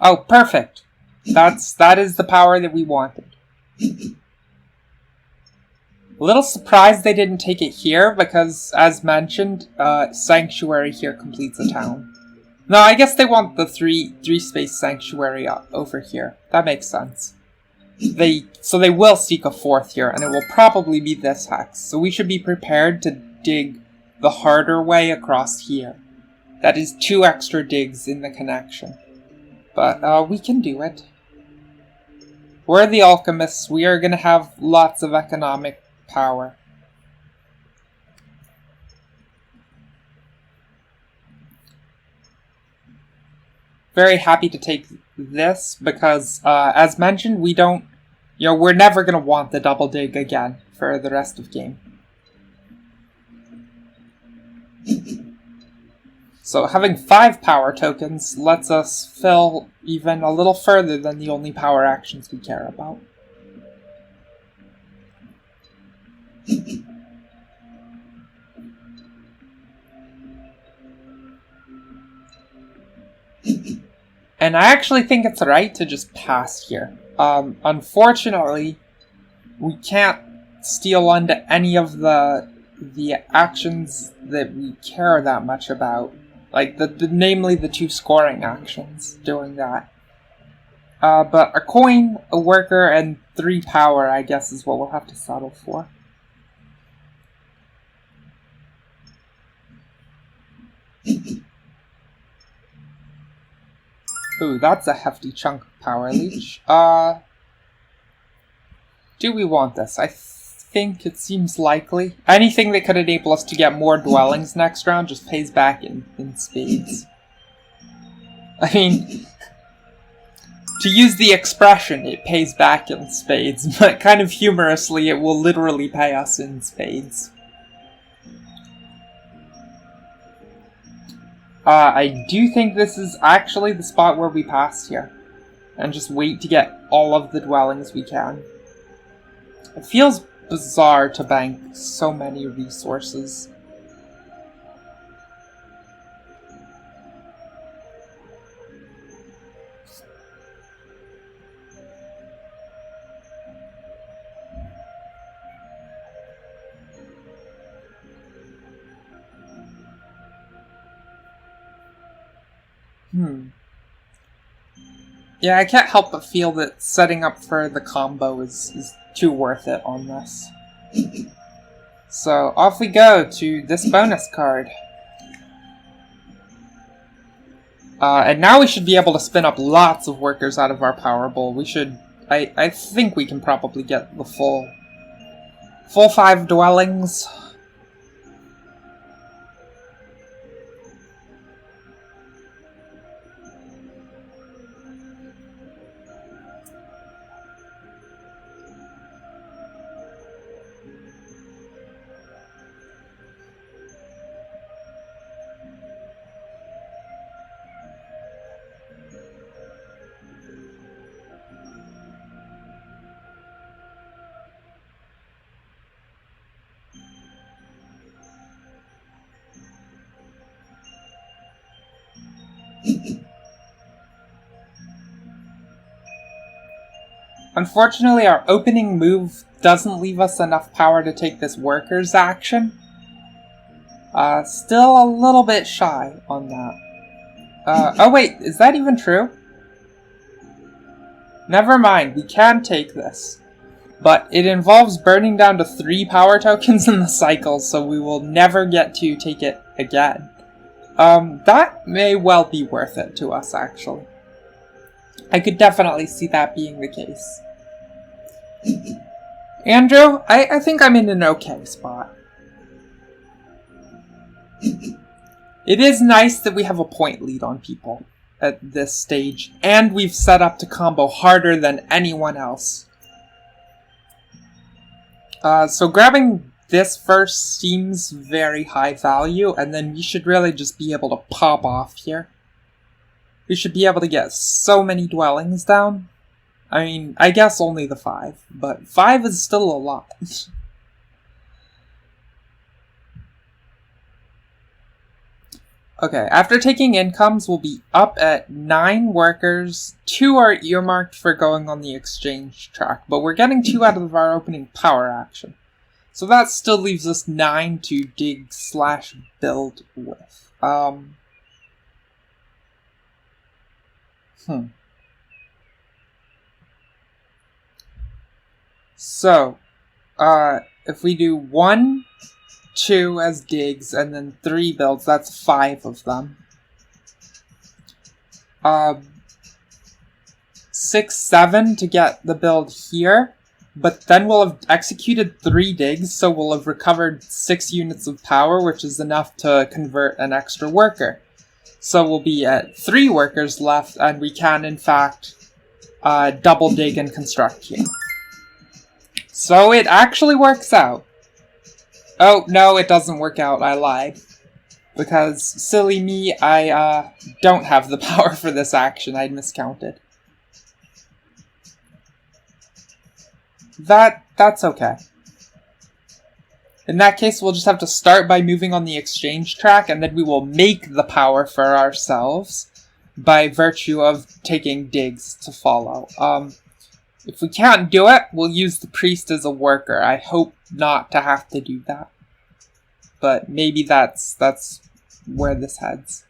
Speaker 1: Oh, perfect. That is the power that we wanted. A little surprised they didn't take it here because, as mentioned, Sanctuary here completes a town. No, I guess they want the three space Sanctuary over here. That makes sense. So they will seek a 4th here, and it will probably be this hex. So we should be prepared to dig the harder way across here. That is 2 extra digs in the connection. But we can do it. We're the Alchemists. We are going to have lots of economic power. Very happy to take this because, as mentioned, we don't... we're never going to want the double dig again for the rest of game. So having 5 power tokens lets us fill even a little further than the only power actions we care about. And I actually think it's right to just pass here. Unfortunately, we can't steal onto any of the actions that we care that much about. Like, namely the 2 scoring actions doing that. But a coin, a worker, and 3 power, I guess, is what we'll have to settle for. Ooh, that's a hefty chunk of power leech. Do we want this? I think it seems likely. Anything that could enable us to get more dwellings next round just pays back in spades. I mean, to use the expression, it pays back in spades, but kind of humorously, it will literally pay us in spades. I do think this is actually the spot where we pass here, and just wait to get all of the dwellings we can. It feels bizarre to bank so many resources. Yeah, I can't help but feel that setting up for the combo is too worth it on this. So off we go to this bonus card. And now we should be able to spin up lots of workers out of our power bowl. We should... I think we can probably get the full 5 dwellings. Unfortunately, our opening move doesn't leave us enough power to take this workers action. Still a little bit shy on that. Oh wait, is that even true? Never mind, we can take this. But it involves burning down to 3 power tokens in the cycle, so we will never get to take it again. That may well be worth it to us, actually. I could definitely see that being the case. Andrew, I think I'm in an okay spot. It is nice that we have a point lead on people at this stage, and we've set up to combo harder than anyone else. So grabbing this first seems very high value, and then we should really just be able to pop off here. We should be able to get so many dwellings down. I mean, I guess only the 5, but 5 is still a lot. Okay, after taking incomes, we'll be up at 9 workers. 2 are earmarked for going on the exchange track, but we're getting 2 out of our opening power action. So that still leaves us 9 to dig/build with. So, if we do 1, 2 as digs, and then 3 builds, that's 5 of them. 6, 7 to get the build here, but then we'll have executed 3 digs, so we'll have recovered 6 units of power, which is enough to convert an extra worker. So we'll be at 3 workers left, and we can, in fact, double dig and construct here. So it actually works out. Oh, no, it doesn't work out, I lied. Because, silly me, I don't have the power for this action, I'd miscounted. That's okay. In that case, we'll just have to start by moving on the exchange track, and then we will make the power for ourselves by virtue of taking digs to follow. If we can't do it, we'll use the priest as a worker. I hope not to have to do that. But maybe that's where this heads.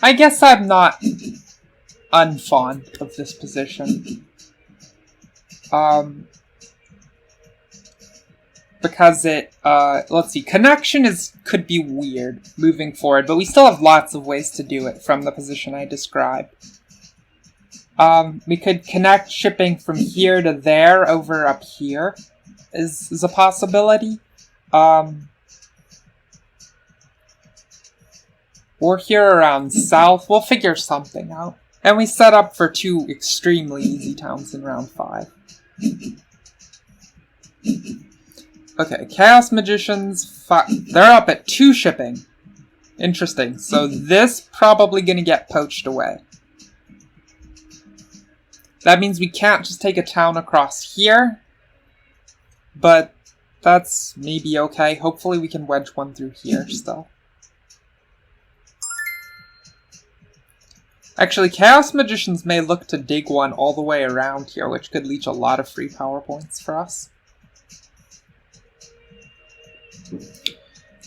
Speaker 1: I guess I'm not unfond of this position. Because it, let's see, connection could be weird moving forward, but we still have lots of ways to do it from the position I described. We could connect shipping from here to there over up here is a possibility. Or here around south. We'll figure something out. And we set up for 2 extremely easy towns in round 5. Okay, Chaos Magicians, they're up at 2 shipping. Interesting. So this probably gonna get poached away. That means we can't just take a town across here. But that's maybe okay. Hopefully we can wedge one through here still. Actually, Chaos Magicians may look to dig one all the way around here, which could leech a lot of free power points for us.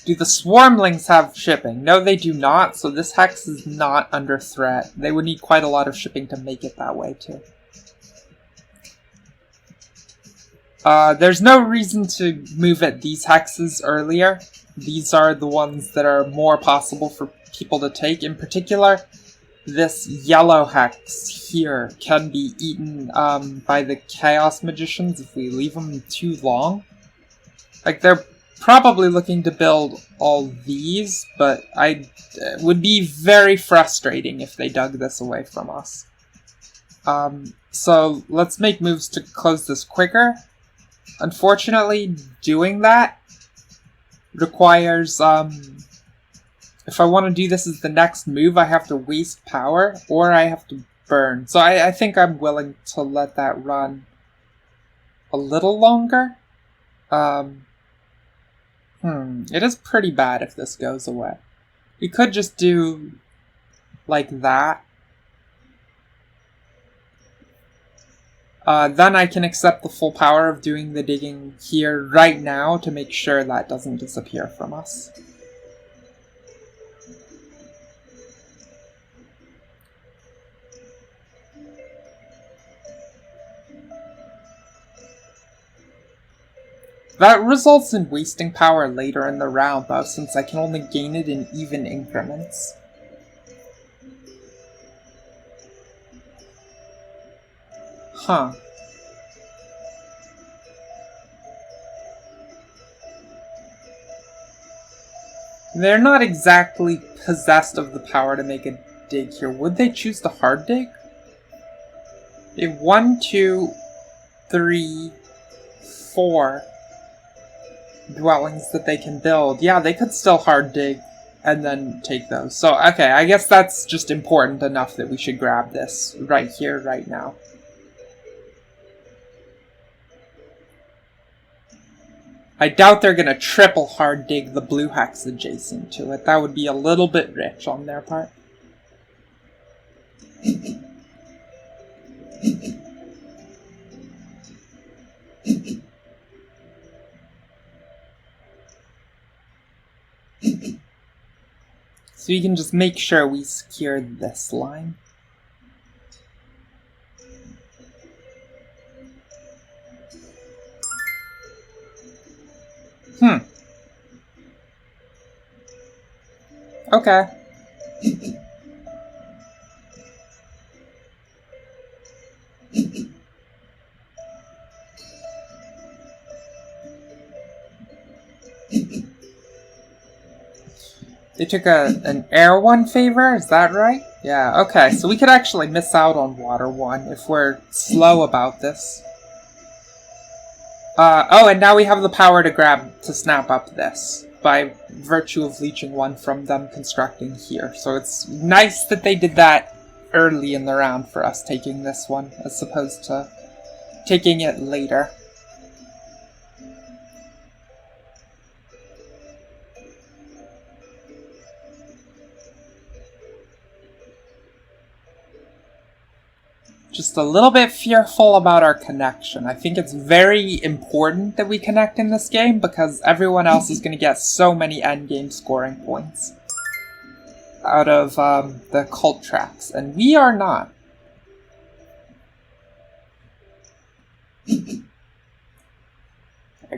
Speaker 1: Do the Swarmlings have shipping? No, they do not, so this hex is not under threat. They would need quite a lot of shipping to make it that way, too. There's no reason to move at these hexes earlier. These are the ones that are more possible for people to take. In particular, this yellow hex here can be eaten by the Chaos Magicians if we leave them too long. Like, they're probably looking to build all these, but it would be very frustrating if they dug this away from us. So let's make moves to close this quicker. Unfortunately, doing that requires, if I want to do this as the next move, I have to waste power, or I have to burn. So I think I'm willing to let that run a little longer. It is pretty bad if this goes away. We could just do like that. Then I can accept the full power of doing the digging here right now to make sure that doesn't disappear from us. That results in wasting power later in the round, though, since I can only gain it in even increments. Huh. They're not exactly possessed of the power to make a dig here. Would they choose the hard dig? They have 1, 2, 3, 4 dwellings that they can build. Yeah, they could still hard dig and then take those. So, okay, I guess that's just important enough that we should grab this right here, right now. I doubt they're gonna triple hard dig the blue hex adjacent to it. That would be a little bit rich on their part. So you can just make sure we secure this line. Okay. They took an air one favor, is that right? Yeah, okay, so we could actually miss out on water one if we're slow about this. Oh, and now we have the power to snap up this by virtue of leeching one from them constructing here. So it's nice that they did that early in the round for us taking this one, as opposed to taking it later. Just a little bit fearful about our connection. I think it's very important that we connect in this game because everyone else is going to get so many endgame scoring points out of the cult tracks, and we are not.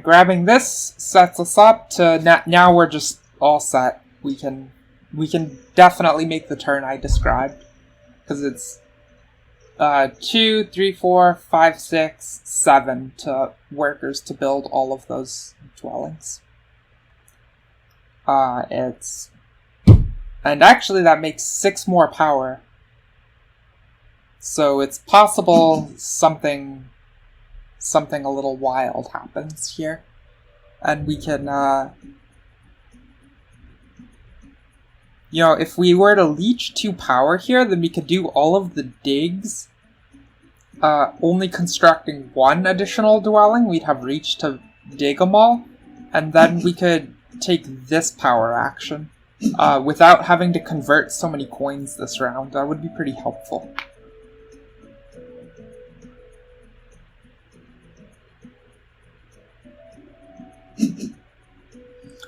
Speaker 1: Grabbing this sets us up to now we're just all set. We can definitely make the turn I described because it's 2, 3, 4, 5, 6, 7 to workers to build all of those dwellings. And actually that makes 6 more power. So it's possible something a little wild happens here. And we can, if we were to leech 2 power here, then we could do all of the digs, only constructing 1 additional dwelling. We'd have reach to dig them all, and then we could take this power action, without having to convert so many coins this round. That would be pretty helpful.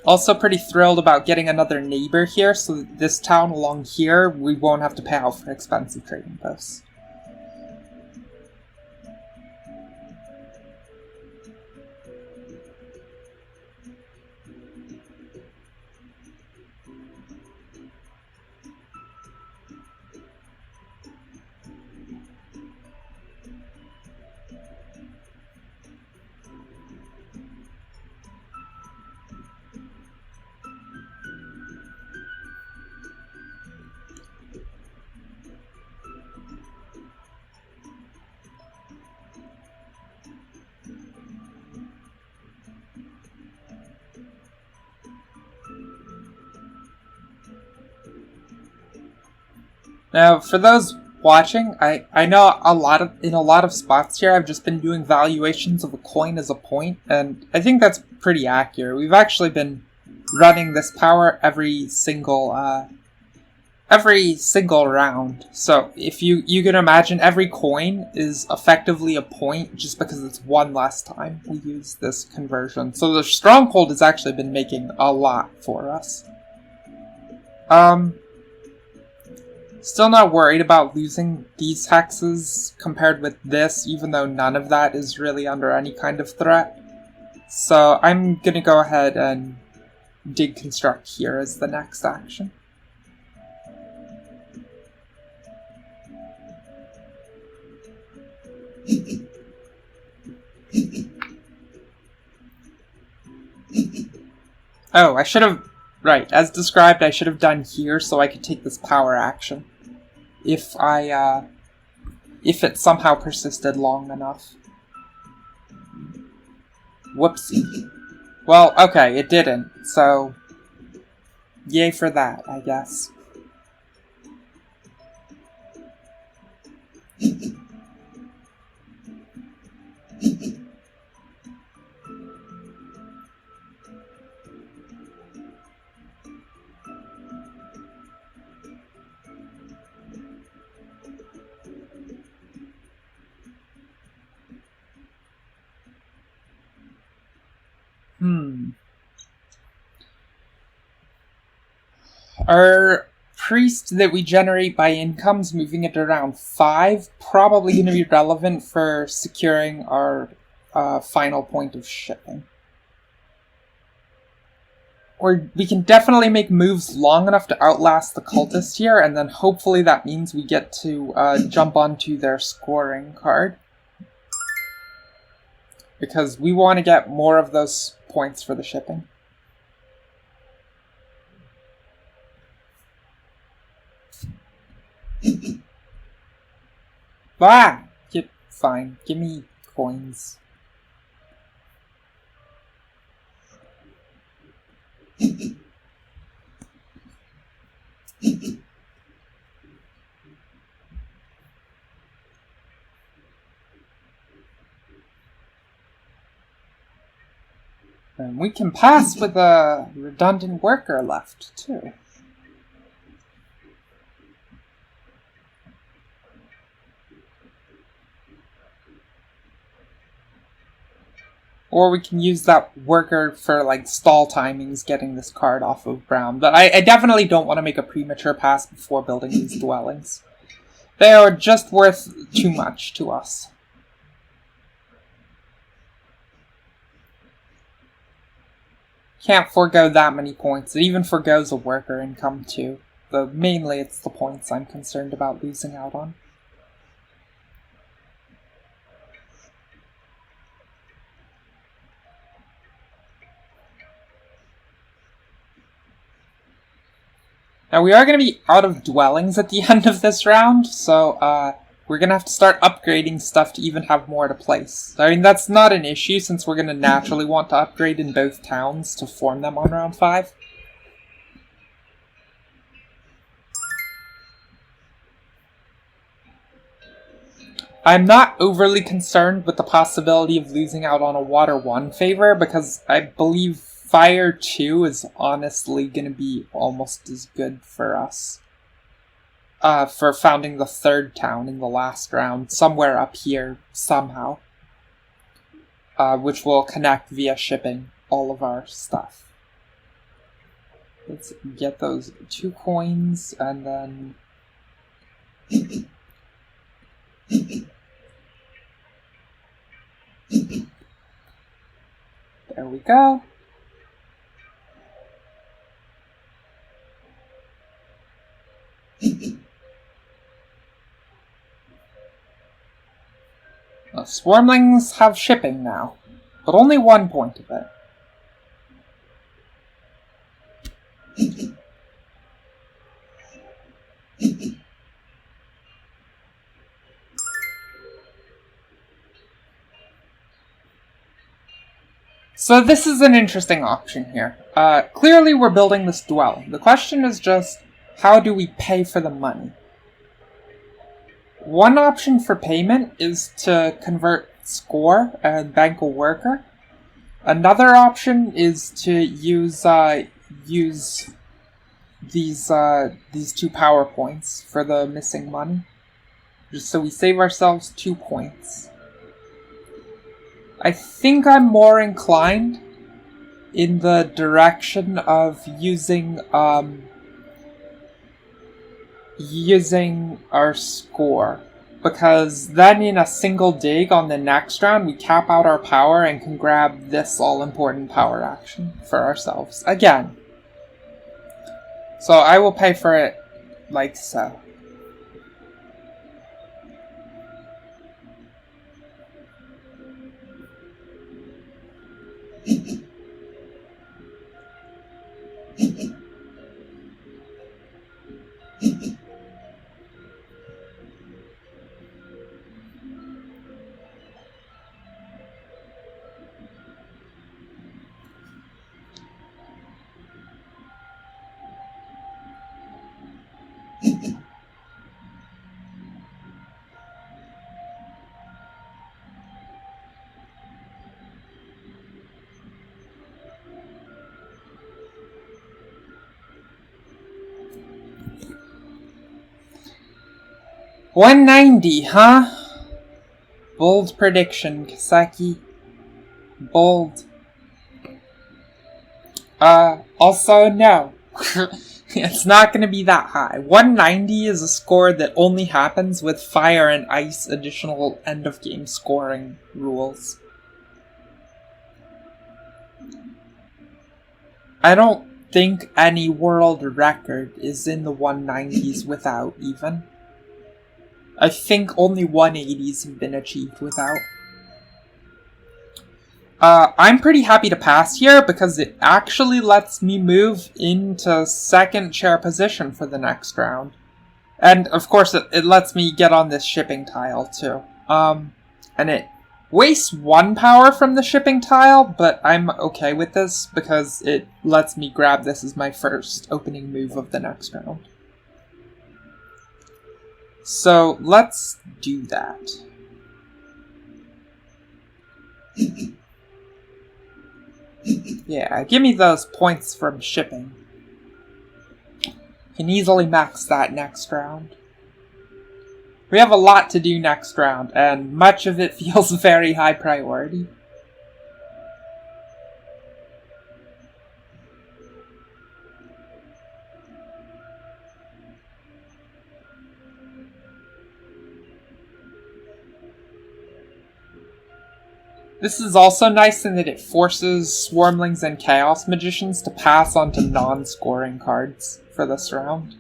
Speaker 1: Also pretty thrilled about getting another neighbor here, so that this town along here, we won't have to pay out for expensive trading posts. Now, for those watching, I know in a lot of spots here, I've just been doing valuations of a coin as a point, and I think that's pretty accurate. We've actually been running this power every single round. So if you can imagine, every coin is effectively a point just because it's one less time we use this conversion. So the stronghold has actually been making a lot for us. Still not worried about losing these hexes compared with this, even though none of that is really under any kind of threat. So I'm gonna go ahead and dig construct here as the next action. Oh, I should have... Right, as described, I should have done here so I could take this power action. If it somehow persisted long enough. Whoopsie. Well, okay, it didn't, so... Yay for that, I guess. Our priest that we generate by incomes, moving it around 5, probably going to be relevant for securing our final point of shipping. Or we can definitely make moves long enough to outlast the cultist here, and then hopefully that means we get to jump onto their scoring card. Because we want to get more of those points for the shipping. Ah! Fine. Give me coins. And we can pass with a redundant worker left, too. Or we can use that worker for, like, stall timings, getting this card off of Brown. But I definitely don't want to make a premature pass before building these dwellings. They are just worth too much to us. Can't forego that many points. It even forgoes a worker income, too. Though mainly it's the points I'm concerned about losing out on. Now, we are going to be out of dwellings at the end of this round, so we're going to have to start upgrading stuff to even have more to place. I mean, that's not an issue, since we're going to naturally want to upgrade in both towns to form them on round 5. I'm not overly concerned with the possibility of losing out on a Water 1 favor, because I believe Fire 2 is honestly going to be almost as good for us. For founding the 3rd town in the last round, somewhere up here, somehow. Which will connect via shipping all of our stuff. Let's get those 2 coins, and then... There we go. The Swarmlings have shipping now, but only 1 point of it. So this is an interesting option here. Clearly we're building this dwelling. The question is just, how do we pay for the money? One option for payment is to convert score and bank a worker. Another option is to use these 2 power points for the missing money, just so we save ourselves 2 points. I think I'm more inclined in the direction of using our score. because then in a single dig on the next round, we cap out our power and can grab this all-important power action for ourselves. Again. So I will pay for it like so. $190, huh? Bold prediction, Kaseki. Bold. Also no. It's not gonna be that high. 190 is a score that only happens with fire and ice additional end-of-game scoring rules. I don't think any world record is in the 190s without, even. I think only 180s have been achieved without. I'm pretty happy to pass here because it actually lets me move into second chair position for the next round. And of course it lets me get on this shipping tile too. And it wastes 1 power from the shipping tile, but I'm okay with this because it lets me grab this as my first opening move of the next round. So, let's do that. Yeah, give me those points from shipping. Can easily max that next round. We have a lot to do next round, and much of it feels very high priority. This is also nice in that it forces Swarmlings and Chaos Magicians to pass on to non-scoring cards for this round.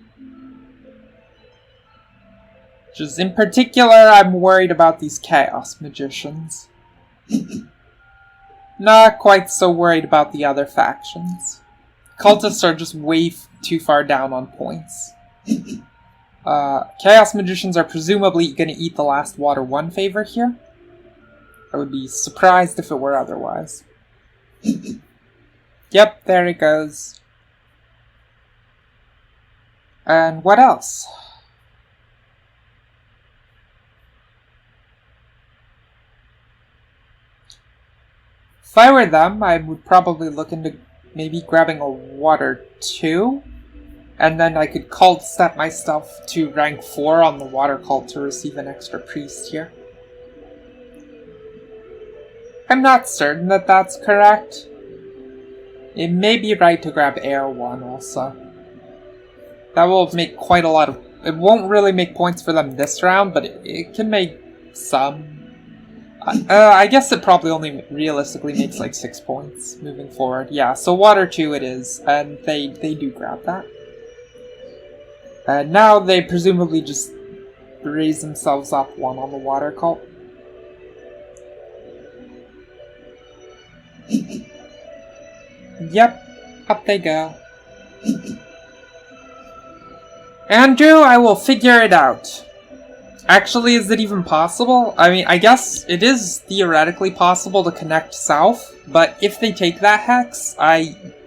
Speaker 1: Which is, in particular, I'm worried about these Chaos Magicians. Not quite so worried about the other factions. Cultists are just way too far down on points. Chaos Magicians are presumably going to eat the last Water 1 favor here. I would be surprised if it were otherwise. Yep, there it goes. And what else? If I were them, I would probably look into maybe grabbing a Water 2. And then I could cult step myself to rank 4 on the Water Cult to receive an extra priest here. I'm not certain that that's correct. It may be right to grab Air 1 also. That will make quite a lot of... It won't really make points for them this round, but it can make some. I guess it probably only realistically makes like 6 points moving forward. Yeah, so Water 2 it is, and they do grab that. And now they presumably just raise themselves up 1 on the Water Cult. Yep, up they go. Andrew, I will figure it out. Actually, is it even possible? I mean, I guess it is theoretically possible to connect south, but if they take that hex,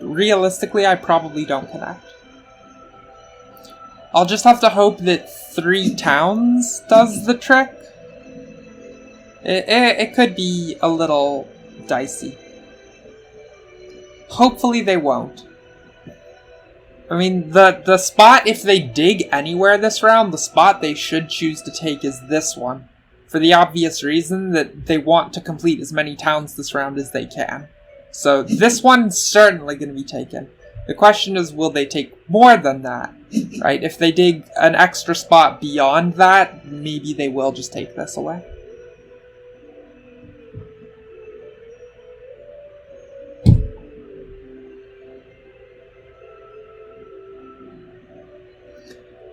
Speaker 1: realistically, I probably don't connect. I'll just have to hope that 3 towns does the trick. It could be a little dicey. Hopefully they won't. I mean, the spot, if they dig anywhere this round, the spot they should choose to take is this one. For the obvious reason that they want to complete as many towns this round as they can. So this one's certainly going to be taken. The question is, will they take more than that? Right? If they dig an extra spot beyond that, maybe they will just take this away.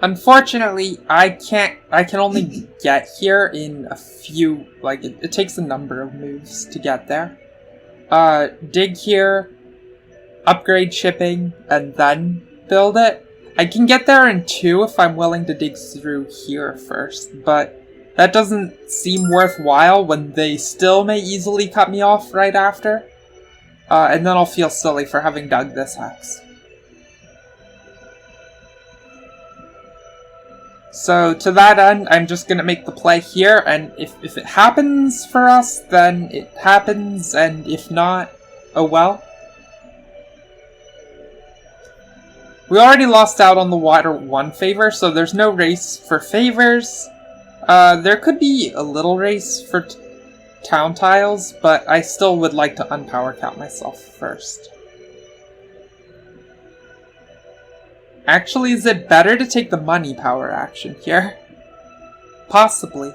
Speaker 1: Unfortunately, I can only get here in a few, like, it takes a number of moves to get there. Dig here, upgrade shipping, and then build it. I can get there in 2 if I'm willing to dig through here first, but that doesn't seem worthwhile when they still may easily cut me off right after. And then I'll feel silly for having dug this hex. So to that end, I'm just going to make the play here, and if it happens for us, then it happens, and if not, oh well. We already lost out on the water 1 favor, so there's no race for favors. There could be a little race for town tiles, but I still would like to unpower count myself first. Actually, is it better to take the money power action here? Possibly.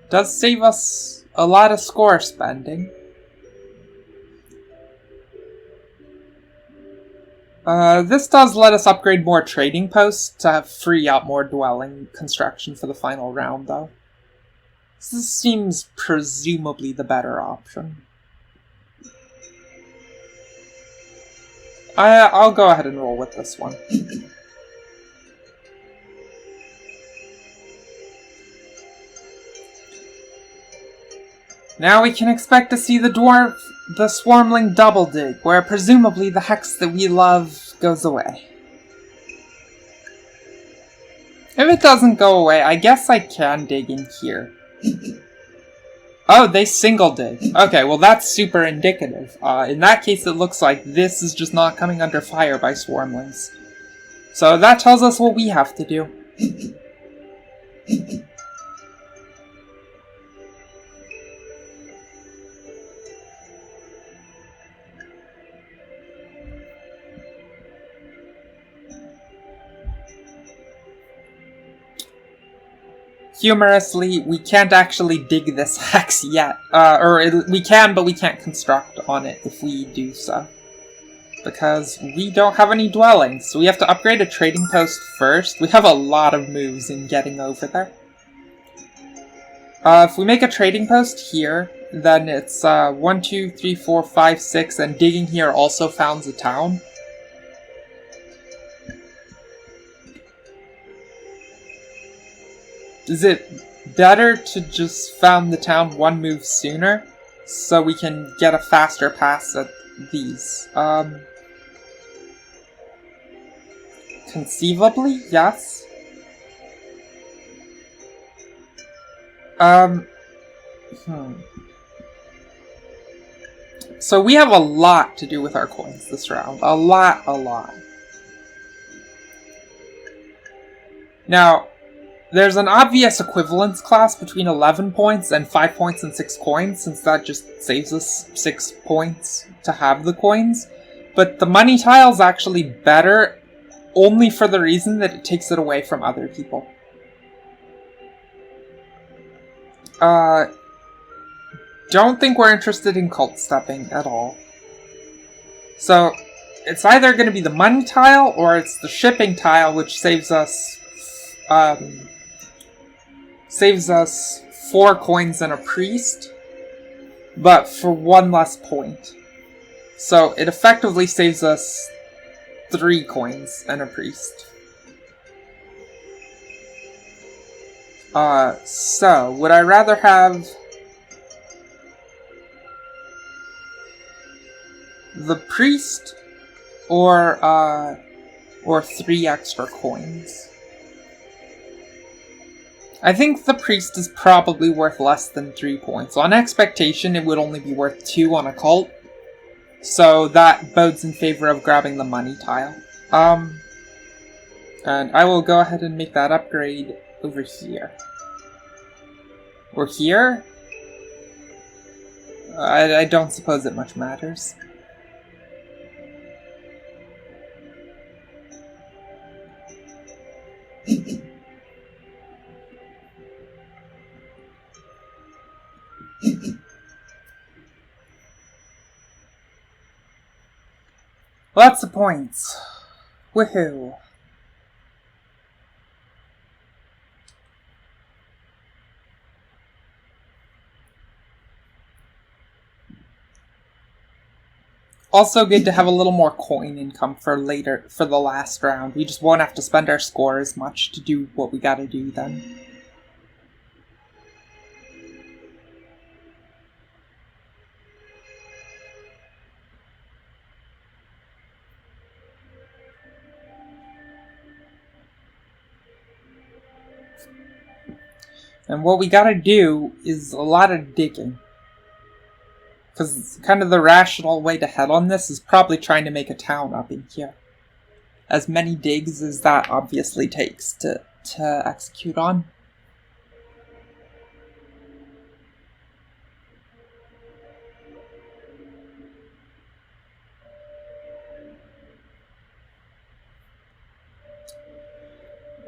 Speaker 1: Does save us a lot of score spending. This does let us upgrade more trading posts to free up more dwelling construction for the final round, though. This seems presumably the better option. I'll go ahead and roll with this one. Now we can expect to see the Swarmling double dig, where presumably the hex that we love goes away. If it doesn't go away, I guess I can dig in here. Oh, they single dig. Okay, well that's super indicative. In that case, it looks like this is just not coming under fire by Swarmlings. So that tells us what we have to do. Humorously, we can't actually dig this hex yet. We can, but we can't construct on it if we do so. Because we don't have any dwellings, so we have to upgrade a trading post first. We have a lot of moves in getting over there. If we make a trading post here, then it's 1, 2, 3, 4, 5, 6, and digging here also founds a town. Is it better to just found the town 1 move sooner, so we can get a faster pass at these? Conceivably, yes. So we have a lot to do with our coins this round. A lot. Now, there's an obvious equivalence class between 11 points and 5 points and 6 coins, since that just saves us 6 points to have the coins. But the money tile's actually better, only for the reason that it takes it away from other people. Don't think we're interested in cult stepping at all. So, it's either going to be the money tile, or it's the shipping tile, which saves us 4 coins and a priest, but for 1 less point. So it effectively saves us 3 coins and a priest. So would I rather have the priest or 3 extra coins? I think the priest is probably worth less than 3 points. On expectation, it would only be worth 2 on a cult. So that bodes in favor of grabbing the money tile. And I will go ahead and make that upgrade over here. Or here? I don't suppose it much matters. Lots of points. Woohoo. Also good to have a little more coin income for later, for the last round. We just won't have to spend our score as much to do what we gotta do then. And what we gotta do is a lot of digging. Because kind of the rational way to head on this is probably trying to make a town up in here. As many digs as that obviously takes to execute on.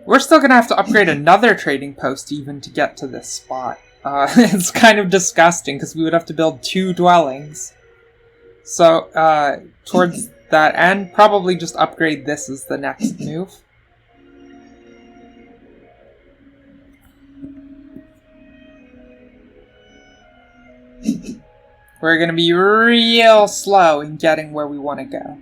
Speaker 1: We're still going to have to upgrade another trading post even to get to this spot. It's kind of disgusting because we would have to build 2 dwellings. So, towards that end, probably just upgrade this as the next move. We're going to be real slow in getting where we want to go.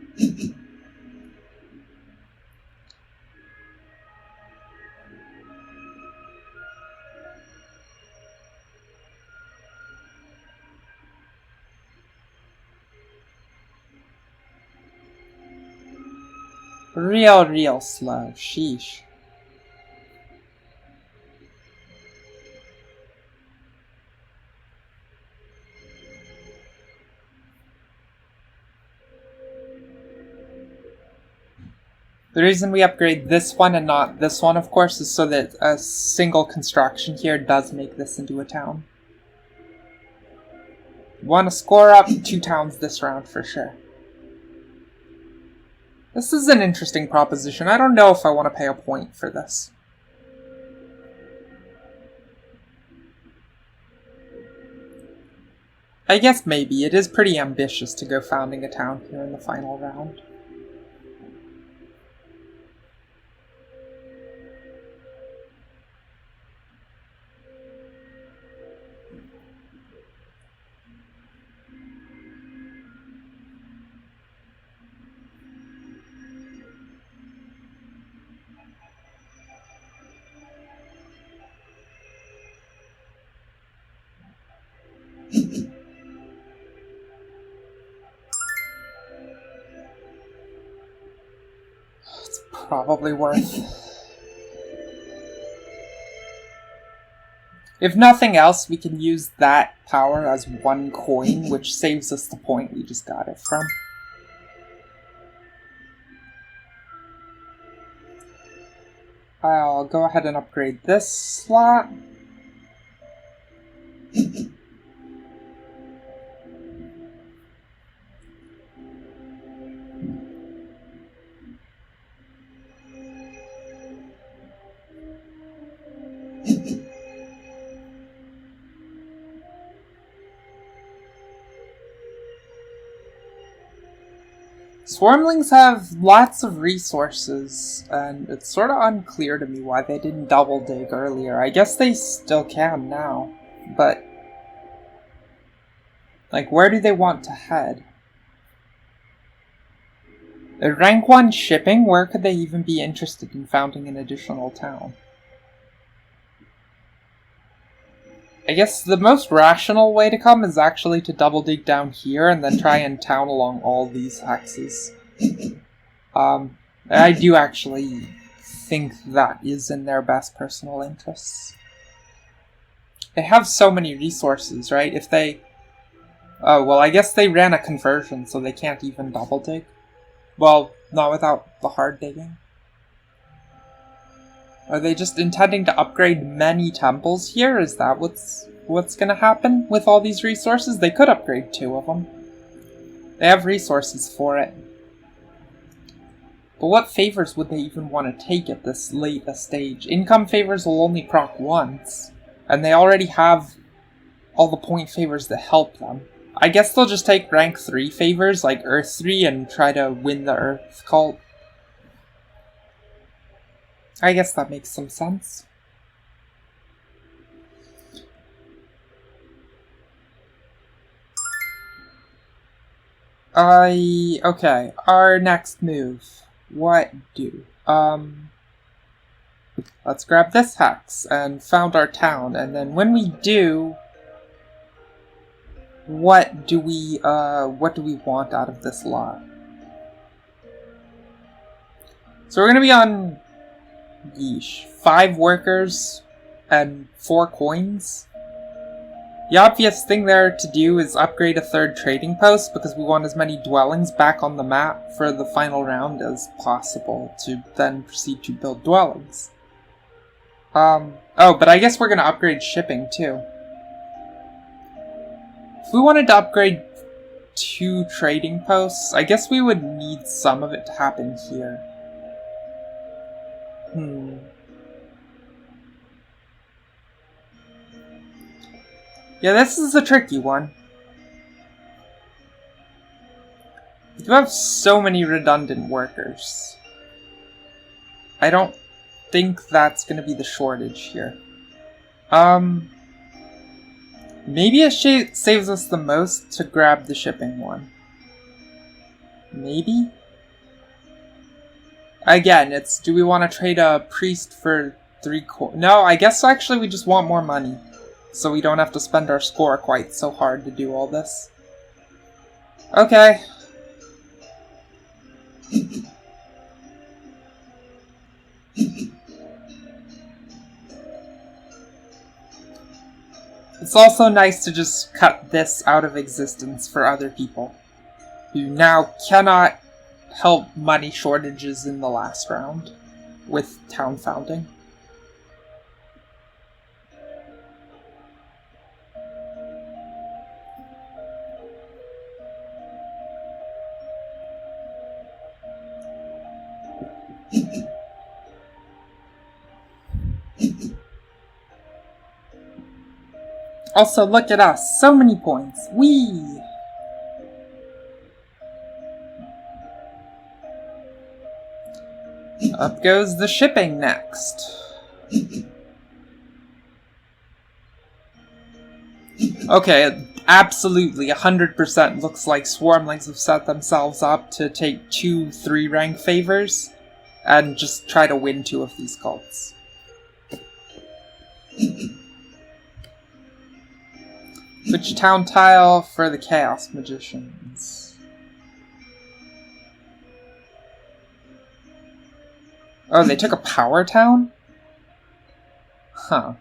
Speaker 1: Real slow. Sheesh. The reason we upgrade this one and not this one, of course, is so that a single construction here does make this into a town. Want to score up 2 towns this round for sure. This is an interesting proposition. I don't know if I want to pay a point for this. I guess maybe. It is pretty ambitious to go founding a town here in the final round. It's probably worth. If nothing else, we can use that power as 1 coin, which saves us the point we just got it from. I'll go ahead and upgrade this slot. Swarmlings have lots of resources, and it's sort of unclear to me why they didn't double dig earlier. I guess they still can now, but like, where do they want to head? At rank 1 shipping, where could they even be interested in founding an additional town? I guess the most rational way to come is actually to double dig down here and then try and town along all these hexes. I do actually think that is in their best personal interests. They have so many resources, right? If they... Oh, well, I guess they ran a conversion, so they can't even double dig. Well, not without the hard digging. Are they just intending to upgrade many temples here? Is that what's gonna happen with all these resources? They could upgrade 2 of them. They have resources for it. But what favors would they even want to take at this late a stage? Income favors will only proc once, and they already have all the point favors that help them. I guess they'll just take rank 3 favors, like Earth 3, and try to win the Earth cult. I guess that makes some sense. Okay, our next move. What do? Let's grab this hex and found our town, and then when we do, what do we want out of this lot? So we're gonna be on, yeesh, 5 workers and 4 coins. The obvious thing there to do is upgrade a 3rd trading post because we want as many dwellings back on the map for the final round as possible to then proceed to build dwellings. Oh, but I guess we're gonna upgrade shipping too. If we wanted to upgrade 2 trading posts, I guess we would need some of it to happen here. Yeah, this is a tricky one. You have so many redundant workers. I don't think that's gonna be the shortage here. Maybe it saves us the most to grab the shipping one. Maybe? Again, it's, do we want to trade a priest for 3 No, I guess actually we just want more money. So we don't have to spend our score quite so hard to do all this. Okay. It's also nice to just cut this out of existence for other people, who now cannot help money shortages in the last round with town founding. Also, look at us, so many points. Whee! Up goes the shipping next. Okay, absolutely, 100% looks like Swarmlings have set themselves up to take 2 3-rank favors and just try to win 2 of these cults. Switch town tile for the Chaos Magicians. Oh, they took a power town? Huh.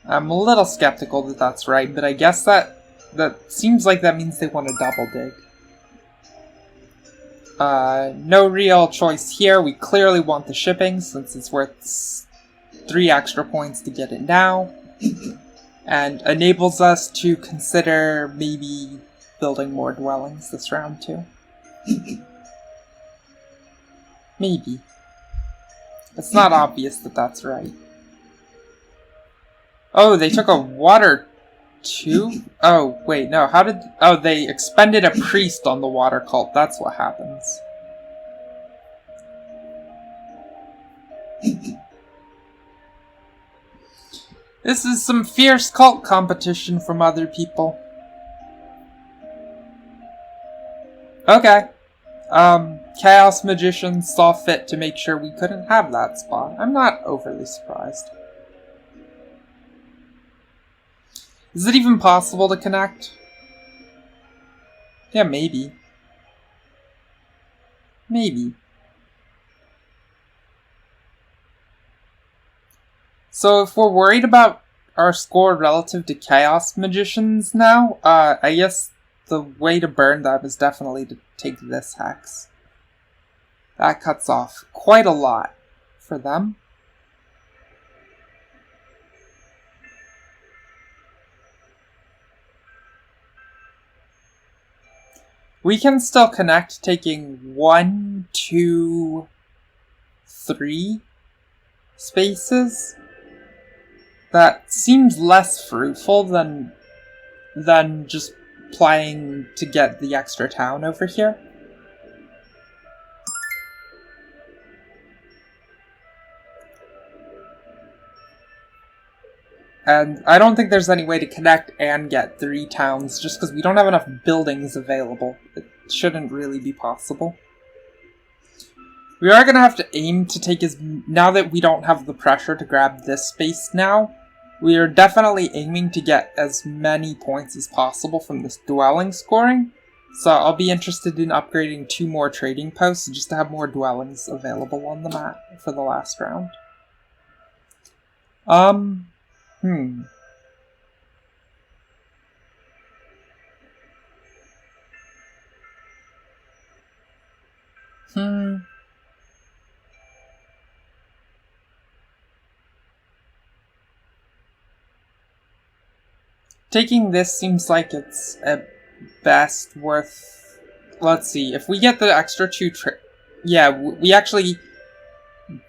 Speaker 1: I'm a little skeptical that that's right, but I guess that seems like that means they want to double dig. No real choice here. We clearly want the shipping since it's worth 3 extra points to get it now. And enables us to consider maybe building more dwellings this round too. Maybe. It's not obvious that that's right. Oh, they took a water too? Oh, wait, no, how did... Oh, they expended a priest on the water cult. That's what happens. This is some fierce cult competition from other people. Okay. Chaos Magicians saw fit to make sure we couldn't have that spot. I'm not overly surprised. Is it even possible to connect? Yeah, maybe. Maybe. So if we're worried about our score relative to Chaos Magicians now, I guess the way to burn them is definitely to take this hex. That cuts off quite a lot for them. We can still connect, taking 1, 2, 3 spaces. That seems less fruitful than just playing to get the extra town over here. And I don't think there's any way to connect and get 3 towns just because we don't have enough buildings available. It shouldn't really be possible. We are going to have to aim to take now that we don't have the pressure to grab this space now, we are definitely aiming to get as many points as possible from this dwelling scoring. So I'll be interested in upgrading 2 more trading posts just to have more dwellings available on the map for the last round. Taking this seems like it's at best worth... Let's see, if we get the extra 2 yeah, we actually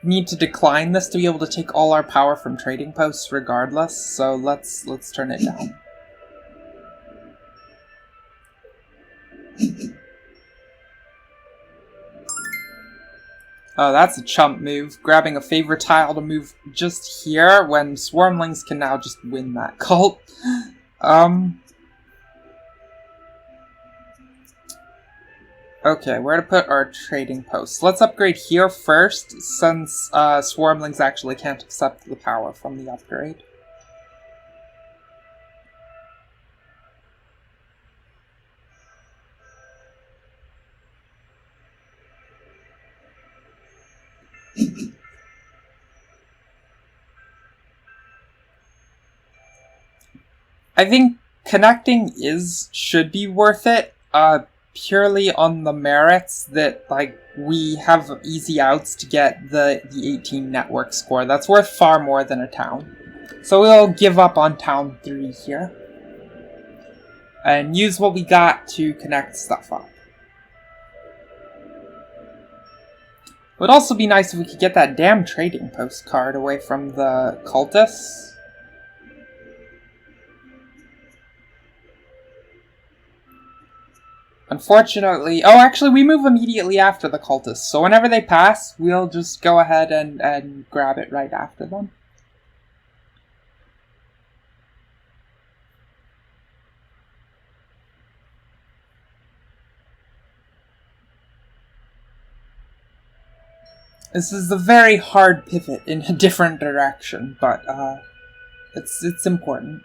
Speaker 1: need to decline this to be able to take all our power from trading posts regardless, so let's turn it down. Oh, that's a chump move, grabbing a favor tile to move just here when Swarmlings can now just win that cult. Okay, where to put our trading posts? Let's upgrade here first, since Swarmlings actually can't accept the power from the upgrade. I think connecting should be worth it, purely on the merits that, like, we have easy outs to get the 18 network score. That's worth far more than a town. So we'll give up on town 3 here. And use what we got to connect stuff up. It would also be nice if we could get that damn trading post card away from the cultists. Unfortunately... Oh, actually, we move immediately after the cultists, so whenever they pass, we'll just go ahead and grab it right after them. This is a very hard pivot in a different direction, but it's important.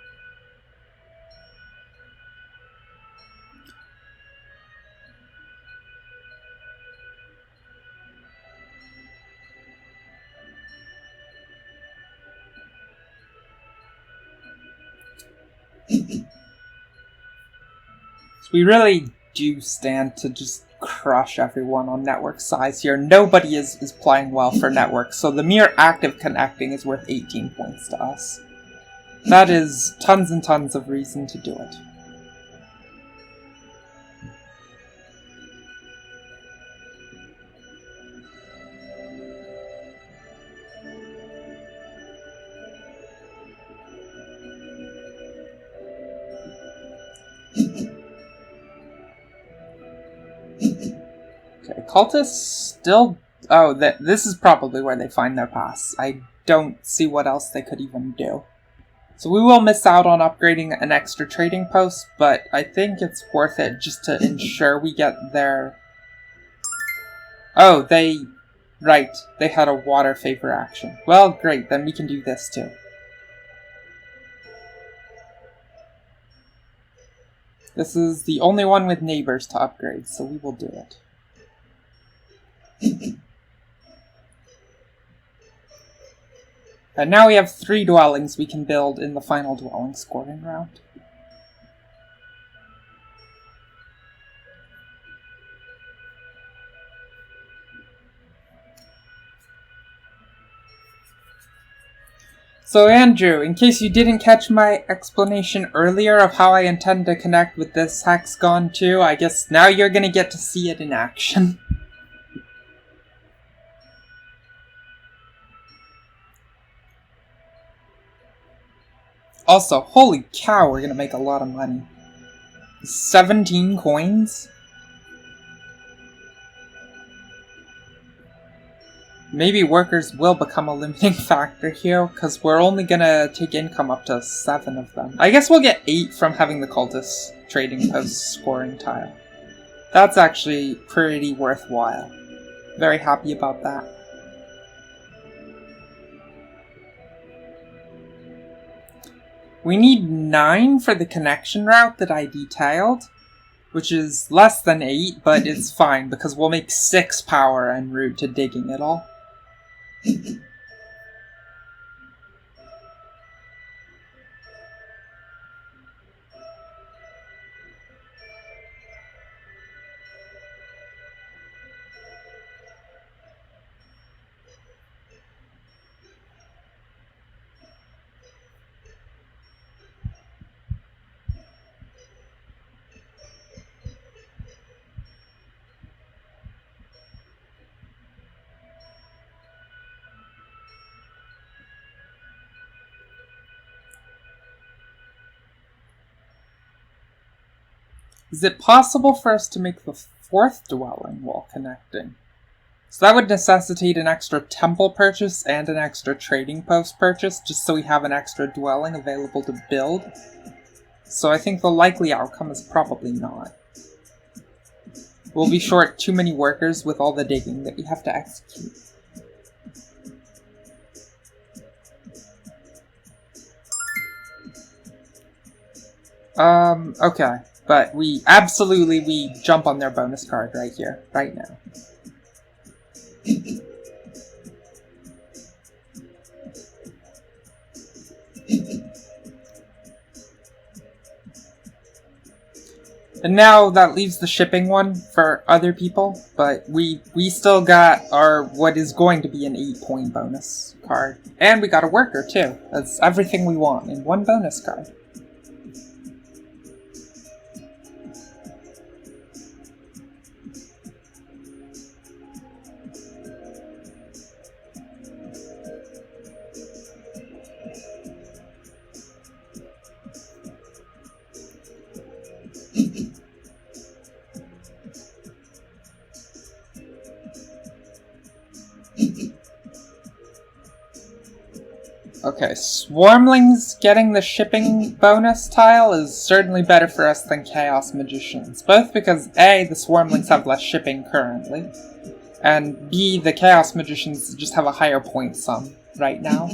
Speaker 1: So we really do stand to just crush everyone on network size here. Nobody is playing well for network, so the mere act of connecting is worth 18 points to us. That is tons and tons of reason to do it. Okay, cultists still... Oh, this is probably where they find their pass. I don't see what else they could even do. So we will miss out on upgrading an extra trading post, but I think it's worth it just to ensure we get their... Oh, Right, they had a water favor action. Well, great, then we can do this too. This is the only one with neighbors to upgrade, so we will do it. And now we have 3 dwellings we can build in the final dwelling scoring round. So Andrew, in case you didn't catch my explanation earlier of how I intend to connect with this hexagon too, I guess now you're gonna get to see it in action. Also, holy cow, we're gonna make a lot of money. 17 coins? Maybe workers will become a limiting factor here, because we're only gonna take income up to 7 of them. I guess we'll get 8 from having the cultist trading post scoring tile. That's actually pretty worthwhile. Very happy about that. We need 9 for the connection route that I detailed, which is less than 8, but it's fine, because we'll make 6 power en route to digging it all. Is it possible for us to make the 4th dwelling while connecting? So that would necessitate an extra temple purchase and an extra trading post purchase, just so we have an extra dwelling available to build. So I think the likely outcome is probably not. We'll be short too many workers with all the digging that we have to execute. Okay. But we jump on their bonus card right here, right now. And now that leaves the shipping one for other people, but we still got our, what is going to be an 8-point bonus card. And we got a worker too. That's everything we want in one bonus card. Okay, Swarmlings getting the shipping bonus tile is certainly better for us than Chaos Magicians, both because A, the Swarmlings have less shipping currently, and B, the Chaos Magicians just have a higher point sum right now.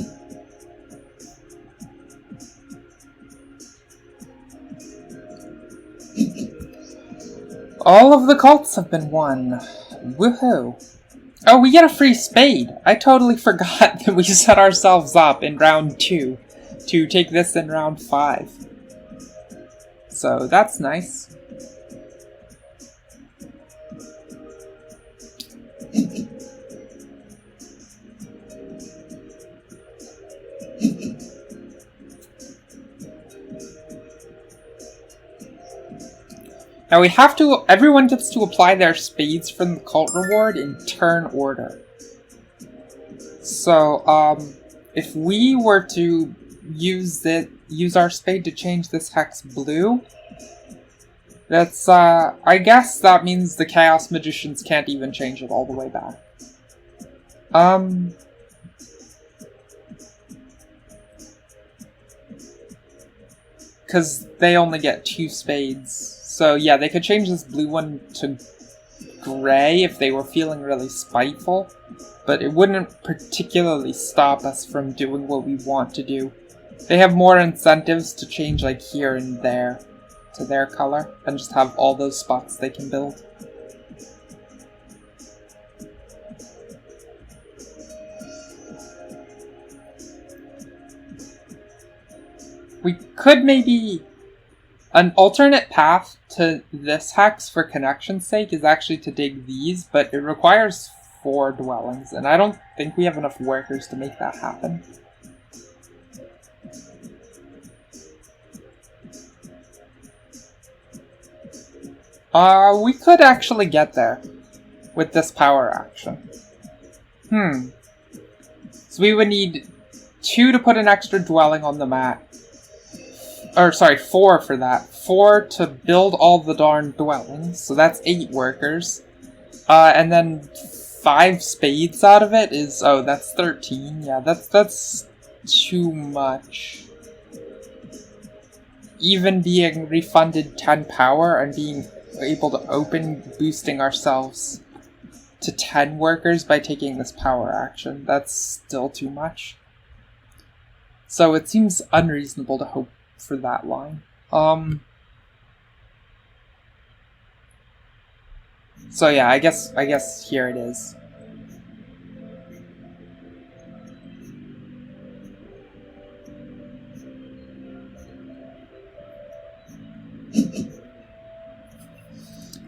Speaker 1: All of the cults have been won. Woohoo! Oh, we get a free spade! I totally forgot that we set ourselves up in round 2 to take this in round 5. So that's nice. Now we have to, everyone gets to apply their spades from the cult reward in turn order. So, if we were to use our spade to change this hex blue, that's, I guess that means the Chaos Magicians can't even change it all the way back. Because they only get 2 spades. So yeah, they could change this blue one to gray if they were feeling really spiteful, but it wouldn't particularly stop us from doing what we want to do. They have more incentives to change like here and there to their color, and just have all those spots they can build. We could maybe... An alternate path to this hex for connection's sake is actually to dig these, but it requires 4 dwellings, and I don't think we have enough workers to make that happen. We could actually get there with this power action. So we would need 2 to put an extra dwelling on the map, Or, sorry, 4 for that. 4 to build all the darn dwellings, so that's 8 workers. And then 5 spades out of it is... Oh, that's 13. Yeah, that's too much. Even being refunded 10 power and being able to open boosting ourselves to 10 workers by taking this power action, that's still too much. So it seems unreasonable to hope for that line. So yeah, I guess here it is.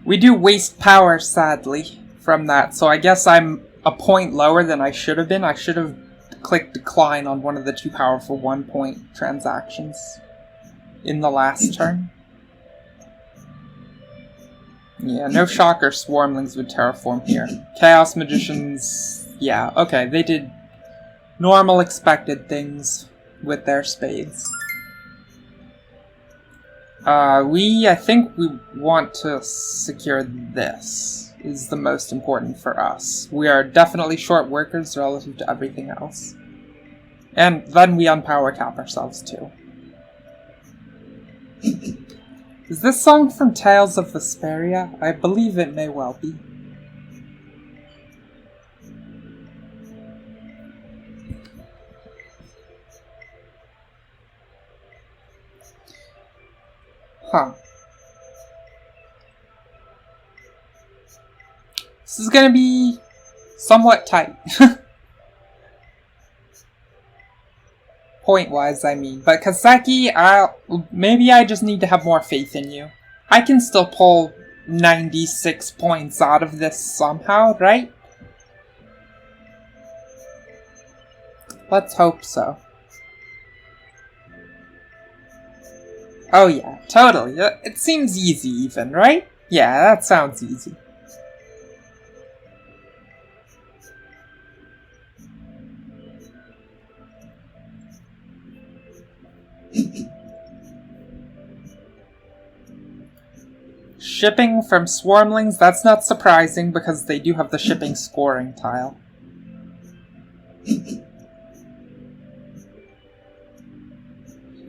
Speaker 1: We do waste power, sadly, from that, so I guess I'm a point lower than I should have been. I should have clicked decline on one of the 2 powerful 1-point transactions in the last turn. Yeah, no shocker swarmlings would terraform here. Chaos Magicians, yeah, okay, they did normal expected things with their spades. I think we want to secure this, is the most important for us. We are definitely short workers relative to everything else. And then we unpower cap ourselves too. Is this song from Tales of Vesperia? I believe it may well be. Huh. This is gonna be somewhat tight. Point-wise, I mean. But Kaseki, maybe I just need to have more faith in you. I can still pull 96 points out of this somehow, right? Let's hope so. Oh yeah, totally. It seems easy even, right? Yeah, that sounds easy. Shipping from Swarmlings, that's not surprising because they do have the shipping scoring tile.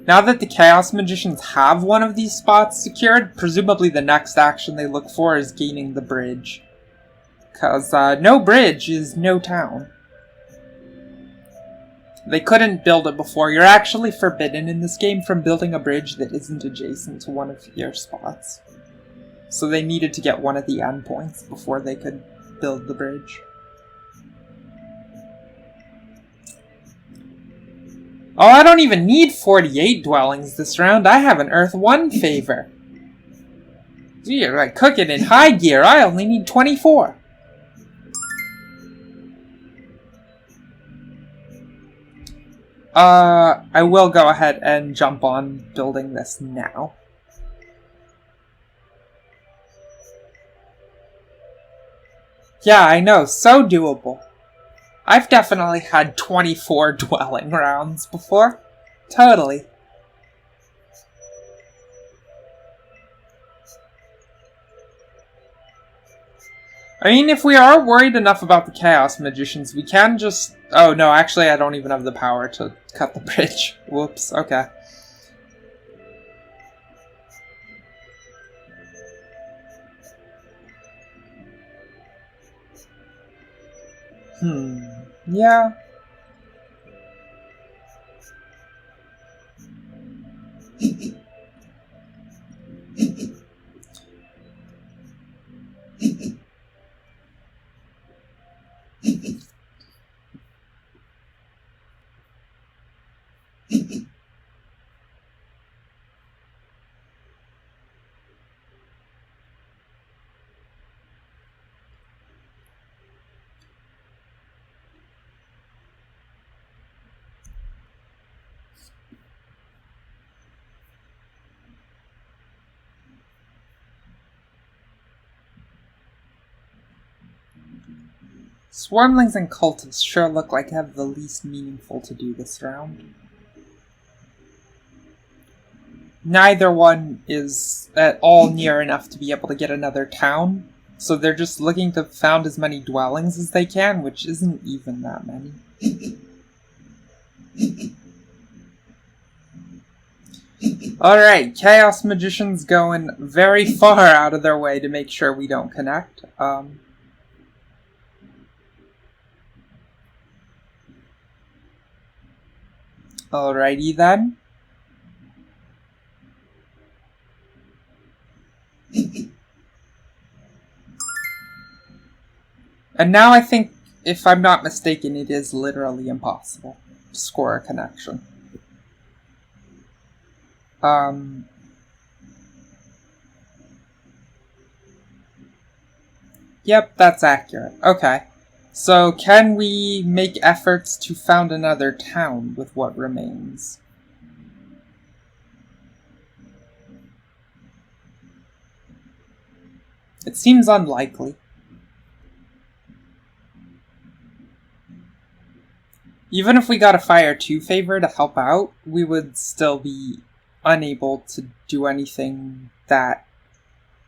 Speaker 1: Now that the Chaos Magicians have one of these spots secured, presumably the next action they look for is gaining the bridge. Because no bridge is no town. They couldn't build it before. You're actually forbidden in this game from building a bridge that isn't adjacent to one of your spots. So they needed to get one of the endpoints before they could build the bridge. Oh, I don't even need 48 dwellings this round. I have an Earth 1 favor. You're like cooking in high gear. I only need 24. I will go ahead and jump on building this now. Yeah, I know, so doable. I've definitely had 24 dwelling rounds before. Totally. I mean, if we are worried enough about the Chaos Magicians, we can just... Oh, no, actually, I don't even have the power to cut the bridge. Whoops, okay. Yeah. Swarmlings and cultists sure look like have the least meaningful to do this round. neither one is at all near enough to be able to get another town, so they're just looking to found as many dwellings as they can, which isn't even that many. Alright, Chaos Magician's going very far out of their way to make sure we don't connect. Alrighty then. And now I think, if I'm not mistaken, it is literally impossible to score a connection. Yep, that's accurate. Okay. So, can we make efforts to found another town with what remains? It seems unlikely. Even if we got a Fire 2 favor to help out, we would still be unable to do anything that...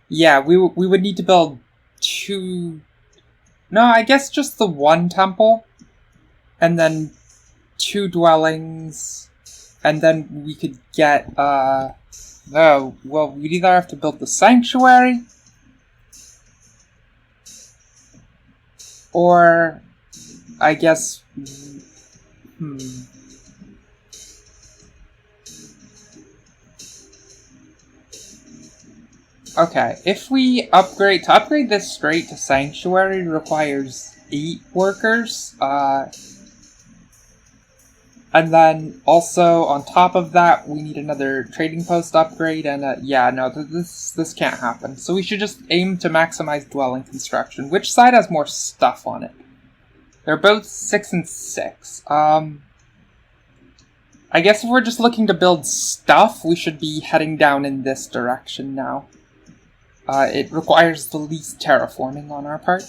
Speaker 1: Yeah, we would need to build 2... No, I guess just the 1 temple, and then 2 dwellings, and then we could get, oh, well, we'd either have to build the sanctuary, or, I guess, Okay, if we to upgrade this straight to Sanctuary requires 8 workers, and then also on top of that, we need another trading post upgrade, and yeah, no, this can't happen. So we should just aim to maximize dwelling construction. Which side has more stuff on it? They're both 6 and 6. I guess if we're just looking to build stuff, we should be heading down in this direction now. It requires the least terraforming on our part.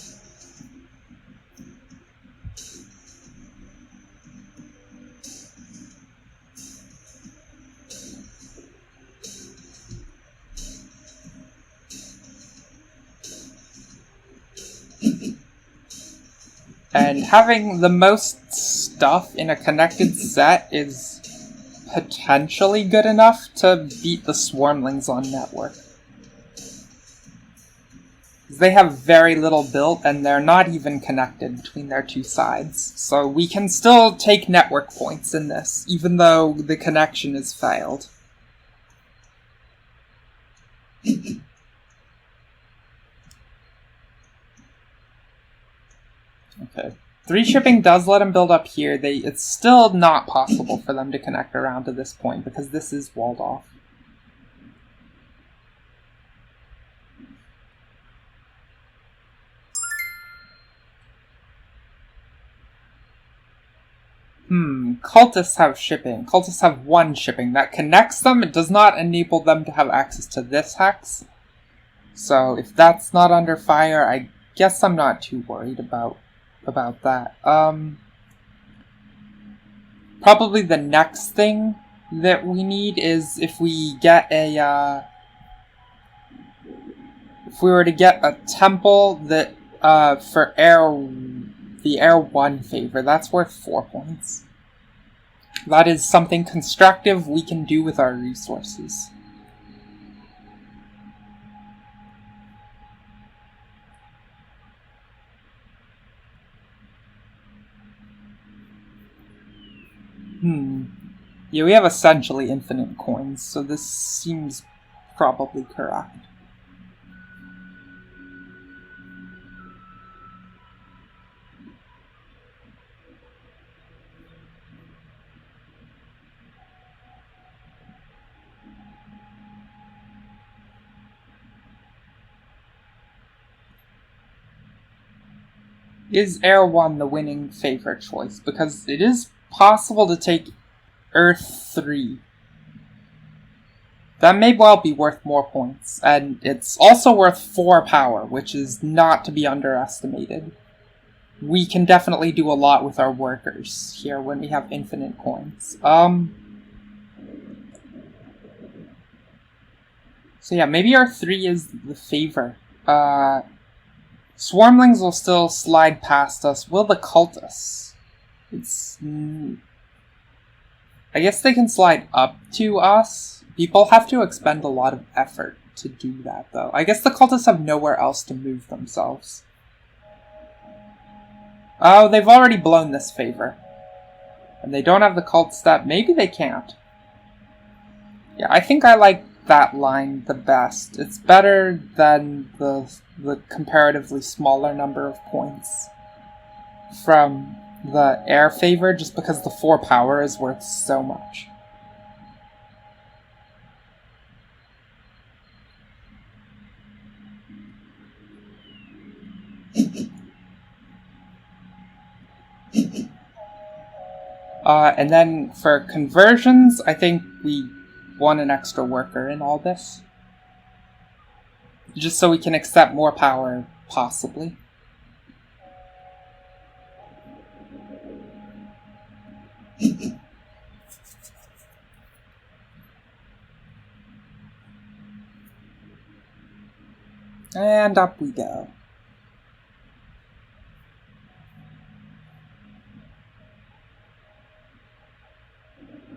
Speaker 1: And having the most stuff in a connected set is potentially good enough to beat the Swarmlings on network. They have very little built, and they're not even connected between their 2 sides. So we can still take network points in this, even though the connection is failed. Okay. 3 shipping does let them build up here. It's still not possible for them to connect around to this point, because this is walled off. Cultists have shipping. Cultists have 1 shipping. That connects them. It does not enable them to have access to this hex. So if that's not under fire, I guess I'm not too worried about that. Probably the next thing that we need is if we get a, if we were to get a temple that, for the Air 1 favor, that's worth 4 points. That is something constructive we can do with our resources. Yeah, we have essentially infinite coins, so this seems probably correct. Is Air 1 the winning favorite choice? Because it is possible to take Earth 3. That may well be worth more points, and it's also worth 4 power, which is not to be underestimated. We can definitely do a lot with our workers here when we have infinite coins. So yeah, maybe our 3 is the favor. Swarmlings will still slide past us. Will the cultists? I guess they can slide up to us. People have to expend a lot of effort to do that, though. I guess the cultists have nowhere else to move themselves. Oh, they've already blown this favor. And they don't have the cult stat. Maybe they can't. Yeah, I think I like that line the best. It's better than the comparatively smaller number of points from the air favor, just because the 4 power is worth so much. And then for conversions, I think we want an extra worker in all this. Just so we can accept more power, possibly. And up we go.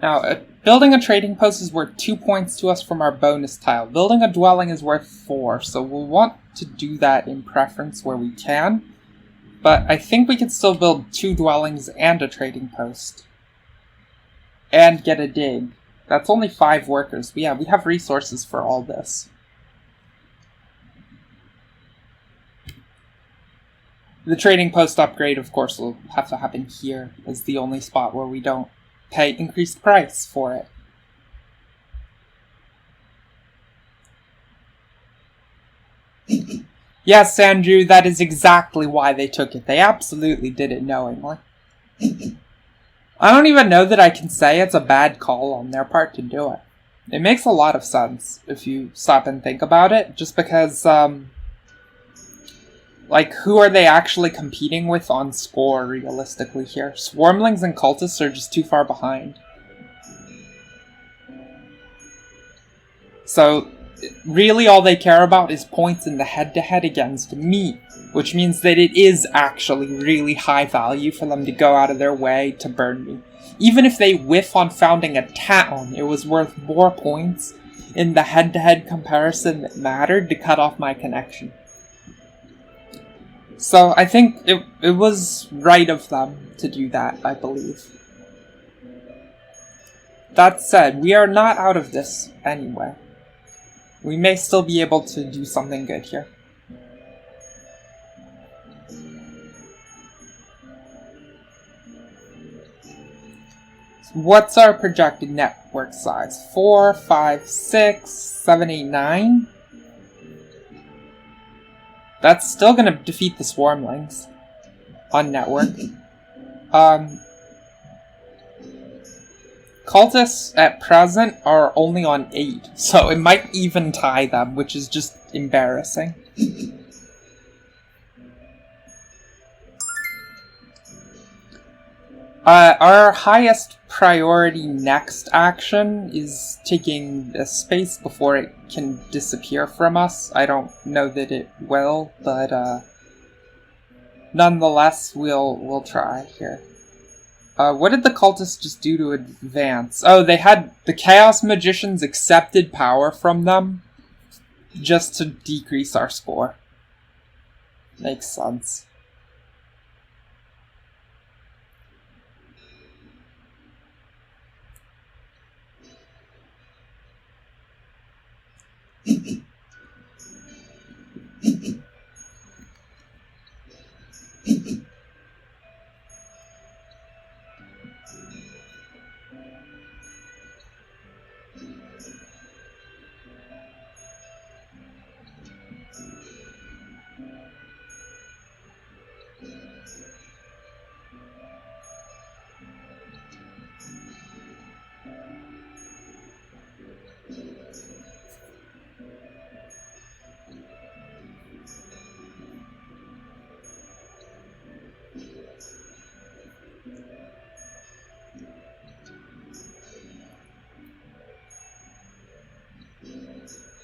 Speaker 1: Now, building a trading post is worth 2 points to us from our bonus tile. Building a dwelling is worth 4, so we'll want to do that in preference where we can. But I think we can still build 2 dwellings and a trading post. And get a dig. That's only 5 workers. But yeah, we have resources for all this. The trading post upgrade, of course, will have to happen here as the only spot where we don't pay increased price for it. Yes, Andrew, that is exactly why they took it. They absolutely did it knowingly. I don't even know that I can say it's a bad call on their part to do it. It makes a lot of sense if you stop and think about it, just because, like, who are they actually competing with on score, realistically, here? Swarmlings and cultists are just too far behind. So, really all they care about is points in the head-to-head against me, which means that it is actually really high value for them to go out of their way to burn me. Even if they whiff on founding a town, it was worth more points in the head-to-head comparison that mattered to cut off my connection. So I think it was right of them to do that, I believe. That said, we are not out of this anyway. We may still be able to do something good here. What's our projected network size? 4, 5, 6, 7, 8, 9? That's still gonna defeat the Swarmlings on network. Cultists at present are only on 8, so it might even tie them, which is just embarrassing. Our highest priority next action is taking a space before it can disappear from us. I don't know that it will, but nonetheless, we'll try here. What did the cultists just do to advance? Oh, they had the Chaos Magicians accepted power from them just to decrease our score. Makes sense.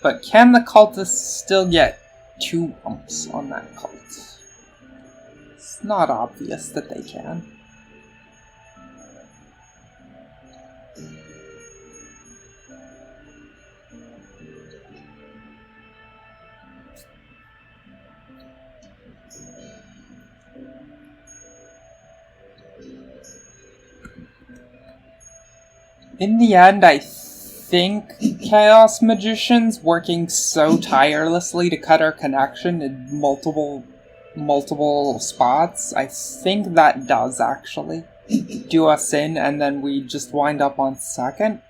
Speaker 1: But can the cultists still get 2 umps on that cult? It's not obvious that they can. In the end, I think Chaos Magicians working so tirelessly to cut our connection in multiple spots, I think that does actually do us in, and then we just wind up on second.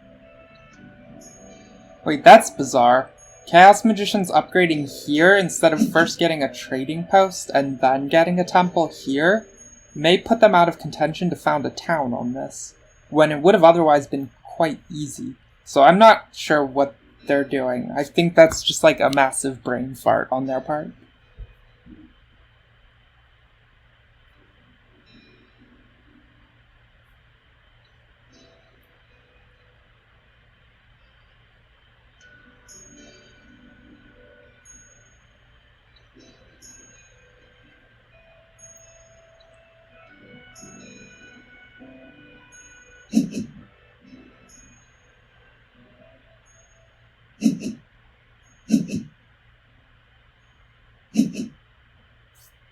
Speaker 1: Wait, that's bizarre. Chaos Magicians upgrading here instead of first getting a trading post and then getting a temple here may put them out of contention to found a town on this, when it would have otherwise been quite easy. So I'm not sure what they're doing. I think that's just like a massive brain fart on their part.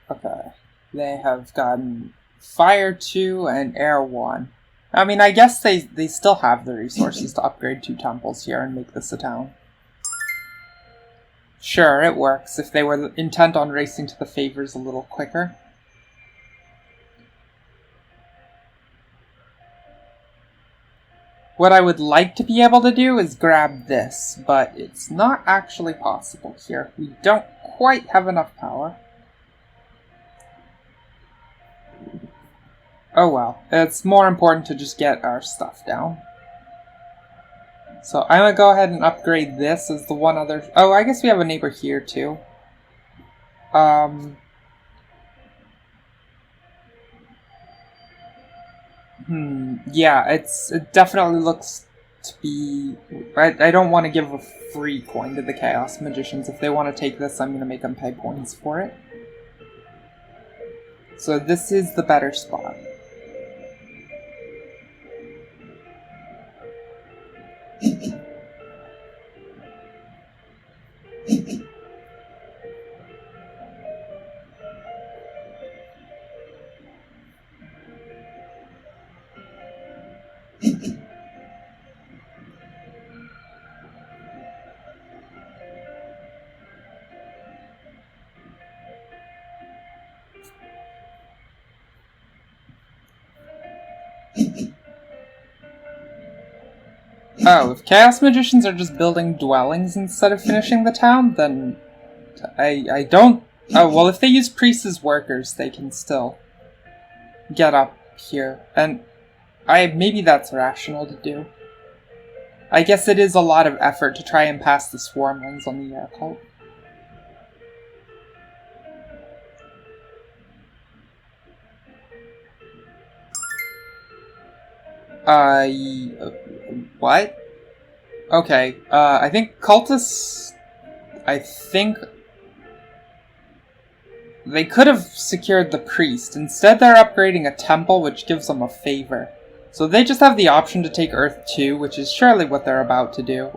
Speaker 1: Okay, they have gotten Fire 2 and Air 1. I mean, I guess they still have the resources to upgrade 2 temples here and make this a town. Sure, it works if they were intent on racing to the favors a little quicker. What I would like to be able to do is grab this, but it's not actually possible here. We don't quite have enough power. Oh well, it's more important to just get our stuff down. So I'm gonna go ahead and upgrade this as the one other... Oh, I guess we have a neighbor here too. Yeah, it definitely looks to be... I don't want to give a free coin to the Chaos Magicians. If they want to take this, I'm going to make them pay points for it. So this is the better spot. Oh, if Chaos Magicians are just building dwellings instead of finishing the town, then I don't... Oh, well, if they use priests as workers, they can still get up here. And maybe that's rational to do. I guess it is a lot of effort to try and pass the swarmlings on the air cult. What? Okay, I think cultists... I think... They could have secured the priest. Instead, they're upgrading a temple, which gives them a favor. So they just have the option to take Earth 2, which is surely what they're about to do.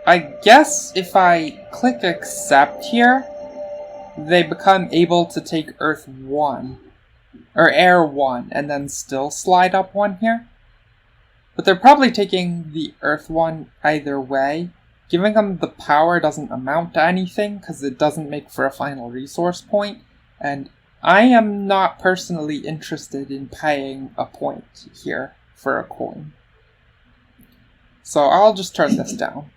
Speaker 1: I guess if I click accept here, they become able to take Earth 1. Or Air 1, and then still slide up 1 here. But they're probably taking the Earth 1 either way. Giving them the power doesn't amount to anything, because it doesn't make for a final resource point, and I am not personally interested in paying a point here for a coin. So I'll just turn this down.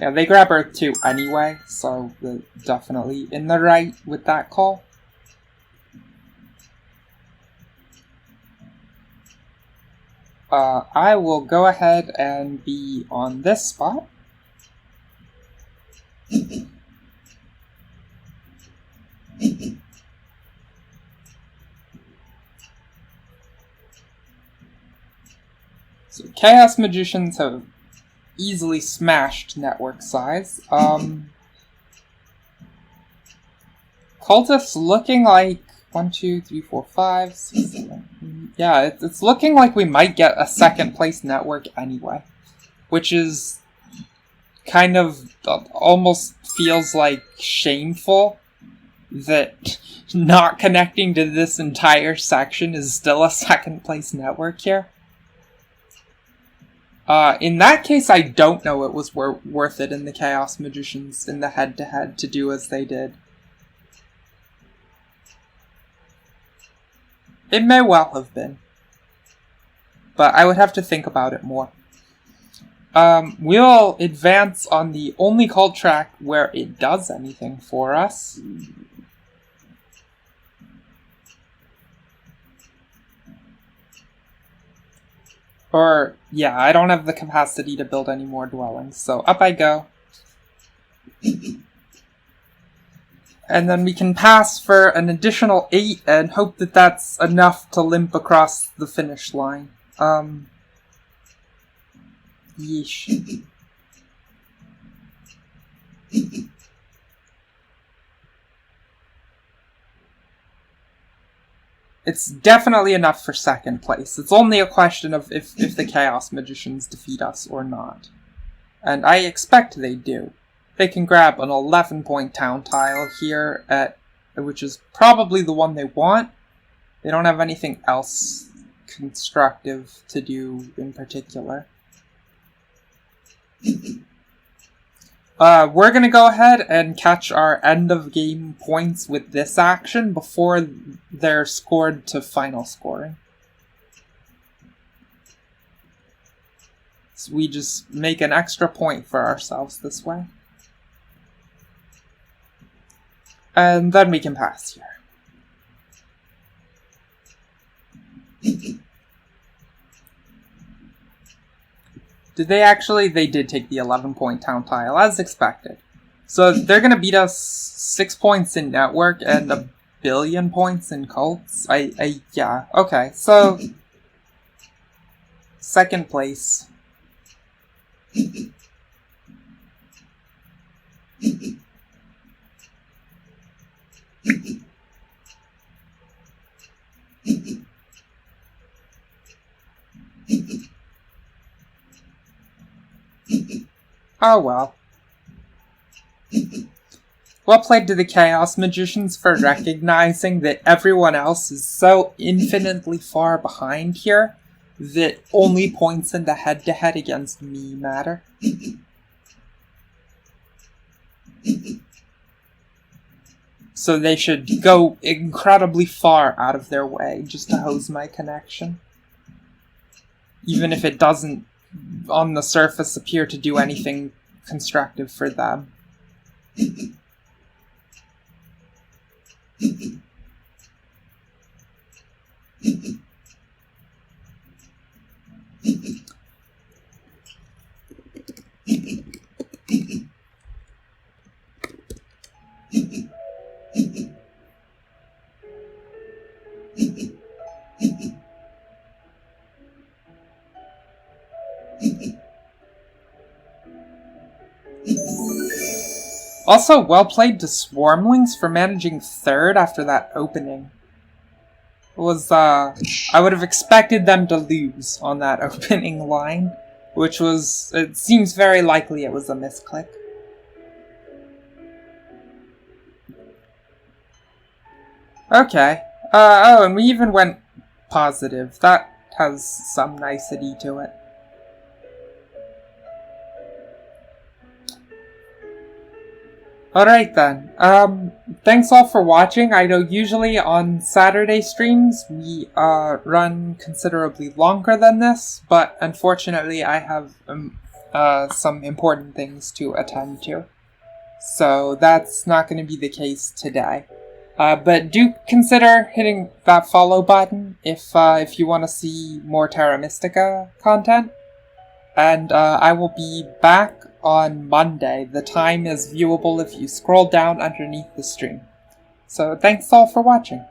Speaker 1: Yeah, they grab Earth 2 anyway, so they're definitely in the right with that call. I will go ahead and be on this spot. So Chaos Magicians have easily smashed network size. Cultists looking like 1, 2, 3, 4, 5, 6, 7. Yeah, it's looking like we might get a second place network anyway, which is kind of almost feels like shameful that not connecting to this entire section is still a second place network here. In that case, I don't know it was worth it in the Chaos Magicians in the head-to-head to do as they did. It may well have been, but I would have to think about it more. We'll advance on the only cult track where it does anything for us. Or, yeah, I don't have the capacity to build any more dwellings, so up I go. And then we can pass for an additional 8 and hope that that's enough to limp across the finish line. Yeesh. It's definitely enough for second place. It's only a question of if the Chaos Magicians defeat us or not. And I expect they do. They can grab an 11-point town tile here, which is probably the one they want. They don't have anything else constructive to do in particular. We're gonna go ahead and catch our end of game points with this action before they're scored to final scoring. So we just make an extra point for ourselves this way. And then we can pass here. Did they actually? They did take the 11-point town tile, as expected. So they're gonna beat us 6 points in network and 1 billion points in cults. Yeah, okay, so second place. Oh well. Well played to the Chaos Magicians for recognizing that everyone else is so infinitely far behind here that only points in the head-to-head against me matter. So they should go incredibly far out of their way just to hose my connection. Even if it doesn't, on the surface, appear to do anything constructive for them. Also, well played to Swarmlings for managing third after that opening. It was, I would have expected them to lose on that opening line, which was, it seems very likely it was a misclick. Okay. Oh, and we even went positive. That has some nicety to it. Alright then, thanks all for watching. I know usually on Saturday streams we run considerably longer than this, but unfortunately I have some important things to attend to. So that's not going to be the case today. But do consider hitting that follow button if you want to see more Terra Mystica content. And I will be back on Monday. The time is viewable if you scroll down underneath the stream. So thanks all for watching.